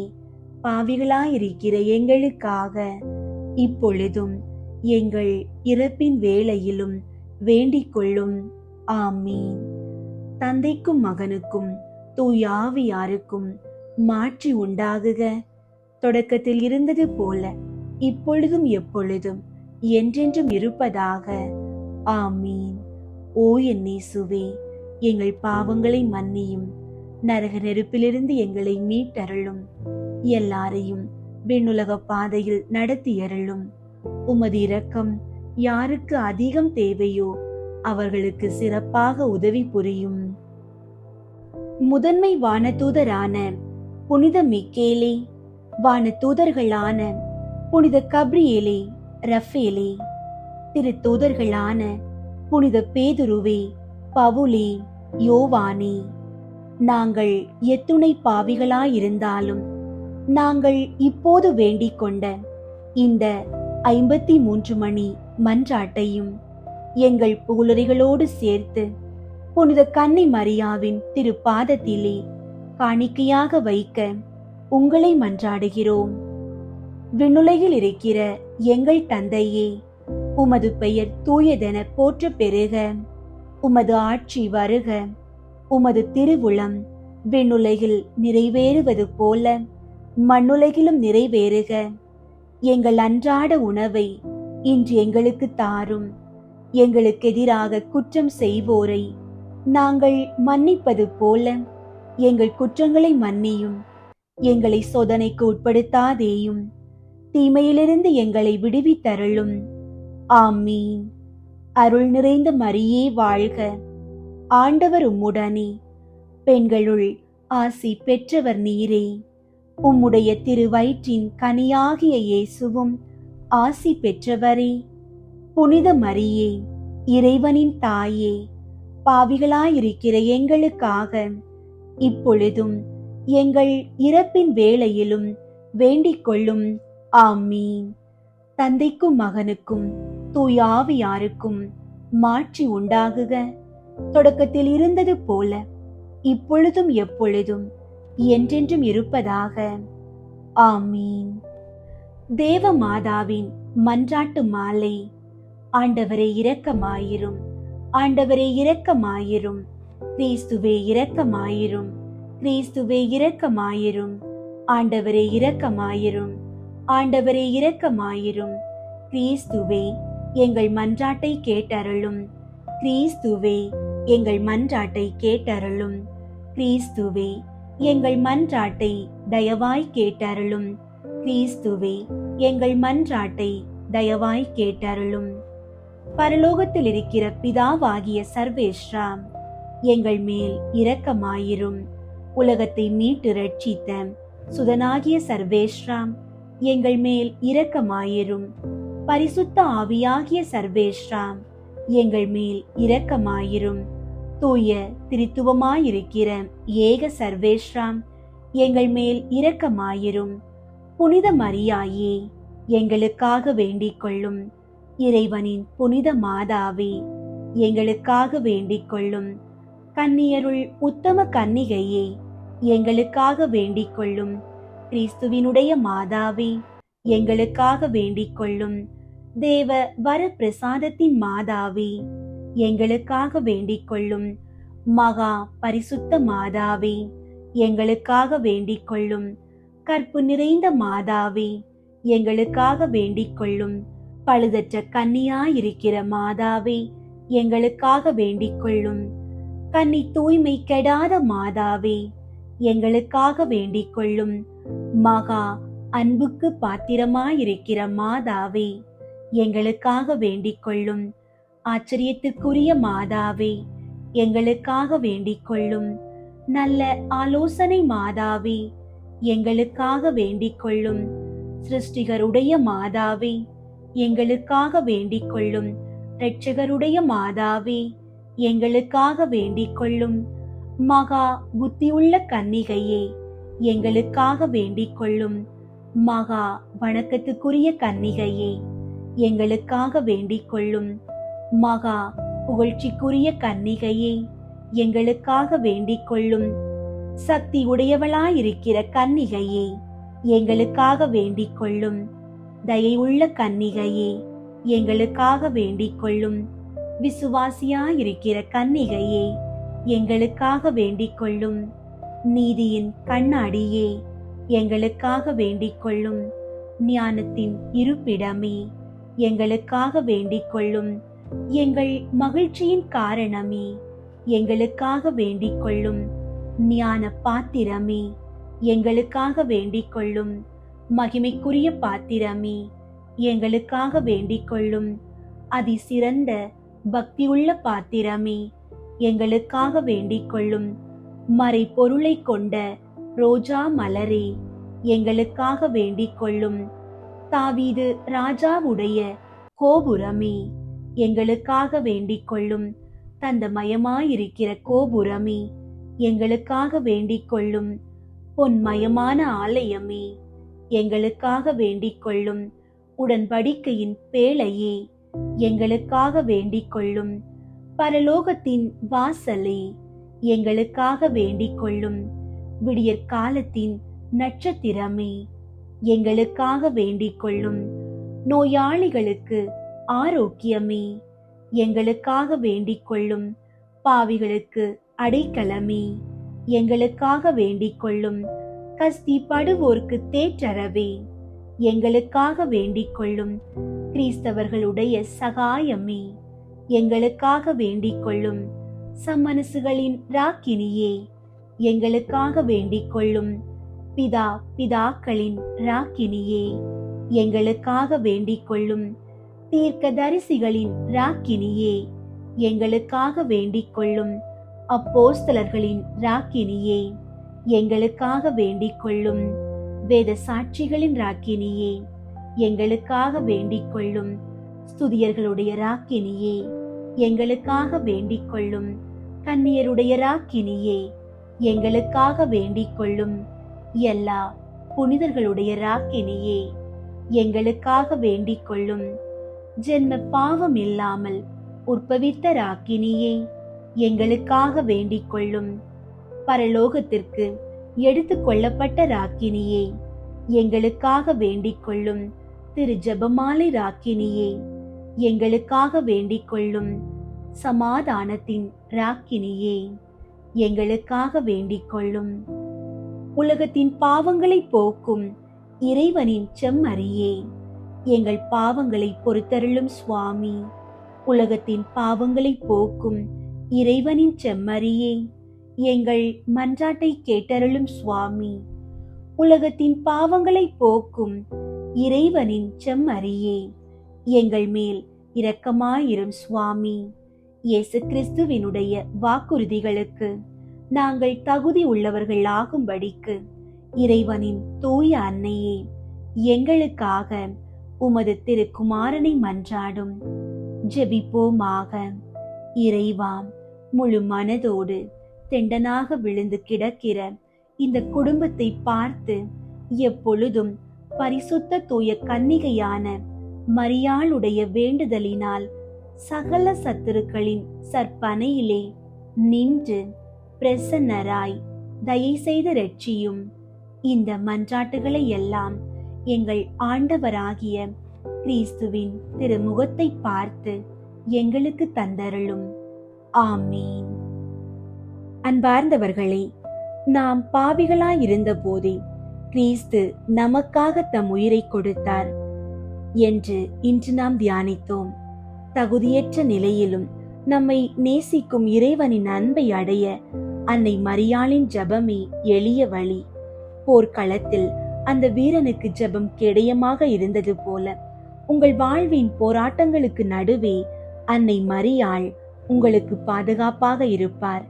பாவிகளாயிருக்கிற எங்களுக்காக இப்பொழுதும் எங்கள் இறப்பின் வேளையிலும் வேண்டிக் கொள்ளும். ஆமீன். தந்தைக்கும் மகனுக்கும் தூயாவியாருக்கும் மாற்றி உண்டாகுக. தொடக்கத்தில் இருந்தது போல இப்பொழுதும் எப்பொழுதும் என்றென்றும் இருப்பதாக. ஆமீன். ஓ என் இயேசுவே, எங்கள் பாவங்களை மன்னியும், நரக நெருப்பிலிருந்து எங்களை மீட்டருளும், எல்லாரையும் விண்ணுலக பாதையில் நடத்தியருளும். உமது இரக்கம் யாருக்கு அதிகம் தேவையோ அவர்களுக்கு சிறப்பாக உதவி புரியும். முதன்மை வானதூதரான புனித மிக்கேலே, வானதூதர்களான புனித கப்ரியேலே, ரஃபேலே, திருத்தூதர்களான புனித பேதுருவே, பவுலே, யோவானே, நாங்கள் எத்துணை பாவிகளாயிருந்தாலும் நாங்கள் இப்போது வேண்டிக் கொண்ட இந்த 53 மணி மன்றாட்டையும் எங்கள் புகழுரைகளோடு சேர்த்து புனித கன்னி மரியாவின் திருப்பாதத்திலே காணிக்கையாக வைக்க உங்களை மன்றாடுகிறோம். விண்ணுலகில் இருக்கிற எங்கள் தந்தையே, உமது பெயர் தூயதென போற்ற பெருக. உமது ஆட்சி வருக. உமது திருவுளம் விண்ணுலகில் நிறைவேறுவது போல மண்ணுலகிலும் நிறைவேறுக. எங்கள் அன்றாட உணவை இன்று எங்களுக்கு தாரும். எங்களுக்கு எதிராக குற்றம் செய்வோரை நாங்கள் மன்னிப்பது போல எங்கள் குற்றங்களை மன்னியும். எங்களை சோதனைக்கு உட்படுத்தாதேயும், தீமையிலிருந்து எங்களை விடுவித்தருளும். ஆமீன். அருள் நிறைந்த மரியே வாழ்க. ஆண்டவர் உம்முடனே, பெண்களுள் ஆசி பெற்றவர் நீரே. உம்முடைய திருவயிற்றின் கனியாகிய இயேசுவும் ஆசி பெற்றவரே. புனித மரியே, இறைவனின் தாயே, பாவிகளாயிருக்கிற எங்களுக்காக இப்பொழுதும் எங்கள் இறப்பின் வேளையிலும் வேண்டிக் கொள்ளும். ஆமீன். தந்தைக்கும் மகனுக்கும் தூய ஆவியாருக்கும் மாட்சி உண்டாகுக. தொடக்கத்தில் இருந்தது போல இப்பொழுதும் எப்பொழுதும் என்றென்றும் இருப்பதாக. ஆமீன். தேவ மாதாவின் மன்றாட்டு மாலை. ஆண்டவரே இரக்கமாயிரும், ஆண்டவரே இரக்கமாயிரும், கிறிஸ்துவே இரக்கமாயிரும், கிறிஸ்துவே இரக்கமாயிரும், ஆண்டவரே இரக்கமாயிரும், ஆண்டவரே இரக்கமாயிரும், கிறிஸ்துவே எங்கள் மன்றாட்டை கேட்டருளும், கிறிஸ்துவே எங்கள் மன்றாட்டை கேட்டருளும், கிறிஸ்துவே எங்கள் மன்றாட்டை தயவாய் கேட்டருளும், கிறிஸ்துவே எங்கள் மன்றாட்டை தயவாய் கேட்டருளும். பரலோகத்தில் இருக்கிற பிதாவாகிய சர்வேஸ்வரா, எங்கள் மேல் இரக்கமாயிரும். உலகத்தை மீட்டு ரட்சித்த சுதனாகிய சர்வேஸ்வரா, எங்கள் மேல் இரக்கமாயிரும். பரிசுத்த ஆவியாகிய சர்வேஸ்வரா, எங்கள் மேல் இரக்கமாயிரும். தூய திரித்துவமாயிருக்கிற ஏக சர்வேஸ்வரா, எங்கள் மேல் இரக்கமாயிரும். புனித மரியாயே, எங்களுக்காக வேண்டிக் கொள்ளும். இறைவனின் புனித மாதாவே, எங்களுக்காக வேண்டிக் கொள்ளும். கன்னியருள் உத்தம கன்னிகையே, எங்களுக்காக வேண்டிக் கொள்ளும். கிறிஸ்துவினுடைய மாதாவே, எங்களுக்காக வேண்டிக் கொள்ளும். தேவ வர பிரசாதத்தின் மாதாவே, எங்களுக்காக வேண்டிக் கொள்ளும். மகா பரிசுத்த மாதாவே, எங்களுக்காக வேண்டிக் கொள்ளும். கற்பு நிறைந்த மாதாவே, எங்களுக்காக வேண்டிக் கொள்ளும். பழுதற்ற கன்னியாயிருக்கிற மாதாவே, எங்களுக்காக வேண்டிக் கொள்ளும். கன்னி தூய்மை கெடாத மாதாவே, எங்களுக்காக வேண்டிக் கொள்ளும். மகா அன்புக்கு பாத்திரமாயிருக்கிற மாதாவே, எங்களுக்காக வேண்டிக் கொள்ளும். ஆச்சரியத்துக்குரிய மாதாவே, எங்களுக்காக வேண்டிக் கொள்ளும். நல்ல ஆலோசனை மாதாவே, எங்களுக்காக வேண்டிக் கொள்ளும். சிருஷ்டிகருடைய மாதாவே, எங்களுக்காக வேண்டிக் கொள்ளும். இரட்சகருடைய மாதாவே, எங்களுக்காக வேண்டிக் கொள்ளும். மகா புத்தியுள்ள கன்னிகையே, எங்களுக்காக வேண்டிக் கொள்ளும். மகா வணக்கத்துக்குரிய கன்னிகையே, எங்களுக்காக வேண்டிக் கொள்ளும். மகா புகழ்ச்சிக்குரிய கன்னிகையே, எங்களுக்காக வேண்டிக் கொள்ளும். சக்தி உடையவளாயிருக்கிற கன்னிகையே, எங்களுக்காக வேண்டிக் கொள்ளும். தயையுள்ள கன்னிகையே, எங்களுக்காக வேண்டிக் கொள்ளும். விசுவாசியாயிருக்கிற கன்னிகையே, எங்களுக்காக வேண்டிக் கொள்ளும். நீதியின் கண்ணாடியே, எங்களுக்காக வேண்டிக் கொள்ளும். ஞானத்தின் இருப்பிடமே, எங்களுக்காக வேண்டிக் கொள்ளும். எங்கள் மகிழ்ச்சியின் காரணமே, எங்களுக்காக வேண்டிக் கொள்ளும். ஞான பாத்திரமே, எங்களுக்காக வேண்டிக் கொள்ளும். மகிமைக்குரிய பாத்திரமே, எங்களுக்காக வேண்டிக் கொள்ளும். அதிசிறந்த பக்தியுள்ள பாத்திரமே, எங்களுக்காக வேண்டிக் கொள்ளும். மறை பொருளை கொண்ட ரோஜா மலரே, எங்களுக்காக வேண்டிக் கொள்ளும். தாவீது ராஜாவுடைய கோபுரமே, எங்களுக்காக வேண்டிக் கொள்ளும். தந்தமயமாயிருக்கிற கோபுரமே, எங்களுக்காக வேண்டிக் கொள்ளும். பொன்மயமான ஆலயமே, எங்களுக்காக வேண்டிக் கொள்ளும். உடன்படிக்கையின் பேழையே, எங்களுக்காக வேண்டிக் கொள்ளும். பரலோகத்தின் வாசலே, எங்களுக்காக வேண்டிக் கொள்ளும். விடியற்காலத்தின் நட்சத்திரமே, எங்களுக்காக வேண்டிக் கொள்ளும். நோயாளிகளுக்கு ஆரோக்கியமே, எங்களுக்காக வேண்டிக் கொள்ளும். பாவிகளுக்கு அடைக்கலமே, எங்களுக்காக வேண்டிக் கொள்ளும். கஸ்தி படுவோர்க்கு தேற்றரவே, எங்களுக்காக வேண்டிக் கொள்ளும். கிறிஸ்தவர்களுடைய சகாயமே, எங்களுக்காக வேண்டிக் கொள்ளும். சம்மனசுகளின் ராக்கினியே, எங்களுக்காக வேண்டிக் கொள்ளும். பிதாக்களின் ராக்கினியே, எங்களுக்காக வேண்டிக் கொள்ளும். தீர்க்கதரிசிகளின் ராக்கினியே, எங்களுக்காக வேண்டிக் கொள்ளும். அப்போஸ்தலர்களின் ராக்கினியே, எங்களுக்காக வேண்டிக் கொள்ளும். வேத சாட்சிகளின் ராக்கினியே, எங்களுக்காக வேண்டிக் கொள்ளும். ஸ்துதியர்களுடைய ராக்கினியே, எங்களுக்காக வேண்டிக் கொள்ளும். கன்னியருடைய ராக்கினியே, எங்களுக்காக வேண்டிக் கொள்ளும். எல்லா புனிதர்களுடைய ராக்கினியே, எங்களுக்காக வேண்டிக் கொள்ளும். ஜென்ம பாவம் இல்லாமல் உற்பவித்த ராக்கினியே, எங்களுக்காக வேண்டிக் கொள்ளும். பரலோகத்திற்கு எடுத்து கொள்ளப்பட்ட ராக்கினியே, எங்களுக்காக வேண்டிக் கொள்ளும். திரு ஜெபமாலை ராக்கினியே, எங்களுக்காக வேண்டிக் கொள்ளும். சமாதானத்தின் ராக்கினியே, எங்களுக்காக வேண்டிக் கொள்ளும். உலகத்தின் பாவங்களை போக்கும் இறைவனின் செம்மறியே, எங்கள் பாவங்களை பொறுத்தருளும் சுவாமி. உலகத்தின் பாவங்களை போக்கும் இறைவனின் செம்மறியே, எங்கள் மன்றாட்டை கேட்டருளும் சுவாமி. உலகத்தின் பாவங்களை போக்கும் இறைவனின் செம்மறியே, எங்கள் மேல் இரக்கமாயிரும் சுவாமி. இயேசு கிறிஸ்துவினுடைய வாக்குறுதிகளுக்கு நாங்கள் தகுதி உள்ளவர்கள் ஆகும்படிக்கு இறைவனின் தூய அன்னையே, எங்களுக்காக உமது திருக்குமாரனை மன்றாடும். ஜெபிப்போமாக. இறைவா, முழு மனதோடு தெண்டனாக விழுந்து கிடக்கிற இந்த குடும்பத்தை பார்த்து எப்பொழுதும் பரிசுத்த தூய கன்னிகையான மரியாளுடைய வேண்டுதலினால் சகல சத்துருக்களின் சற்பனையிலே நின்று பிரசன்னராய் தயை செய்து ரட்சியும். இந்த மன்றாட்டுகளை எல்லாம் எங்கள் ஆண்டவராகிய கிறிஸ்துவின் திருமுகத்தை பார்த்து எங்களுக்கு தந்தருளும். ஆமீன். அன்பார்ந்தவர்களே, நாம் பாவிகளாயிருந்த போதே கிறிஸ்து நமக்காக தம் உயிரை கொடுத்தார் என்று இன்று நாம் தியானித்தோம். தகுதியற்ற நிலையிலும் நம்மை நேசிக்கும் இறைவனின் அன்பை அடைய அன்னை மரியாளின் ஜெபமே எளிய வழி. போர்க்களத்தில் அந்த வீரனுக்கு ஜெபம் கேடயமாக இருந்தது போல உங்கள் வாழ்வின் போராட்டங்களுக்கு நடுவே அன்னை மரியாள் உங்களுக்கு பாதுகாப்பாக இருப்பார்.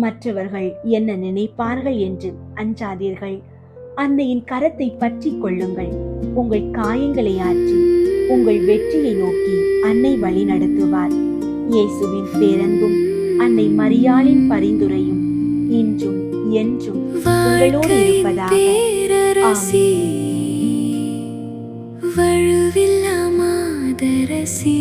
மற்றவர்கள் என்ன நினைப்பார்கள் என்று அஞ்சாதீர்கள். அன்னையின் கரத்தை பற்றி கொள்ளுங்கள். உங்கள் காயங்களை ஆற்றி உங்கள் வெற்றியை நோக்கி அன்னை வழி நடத்துவார். இயேசுவின் பேரன்பும் அன்னை மரியாளின் பரிந்துரையும் இன்றும் என்றும் உங்களோடு இருப்பதாக. ஆமென். வழுவில்லா மாதரசி.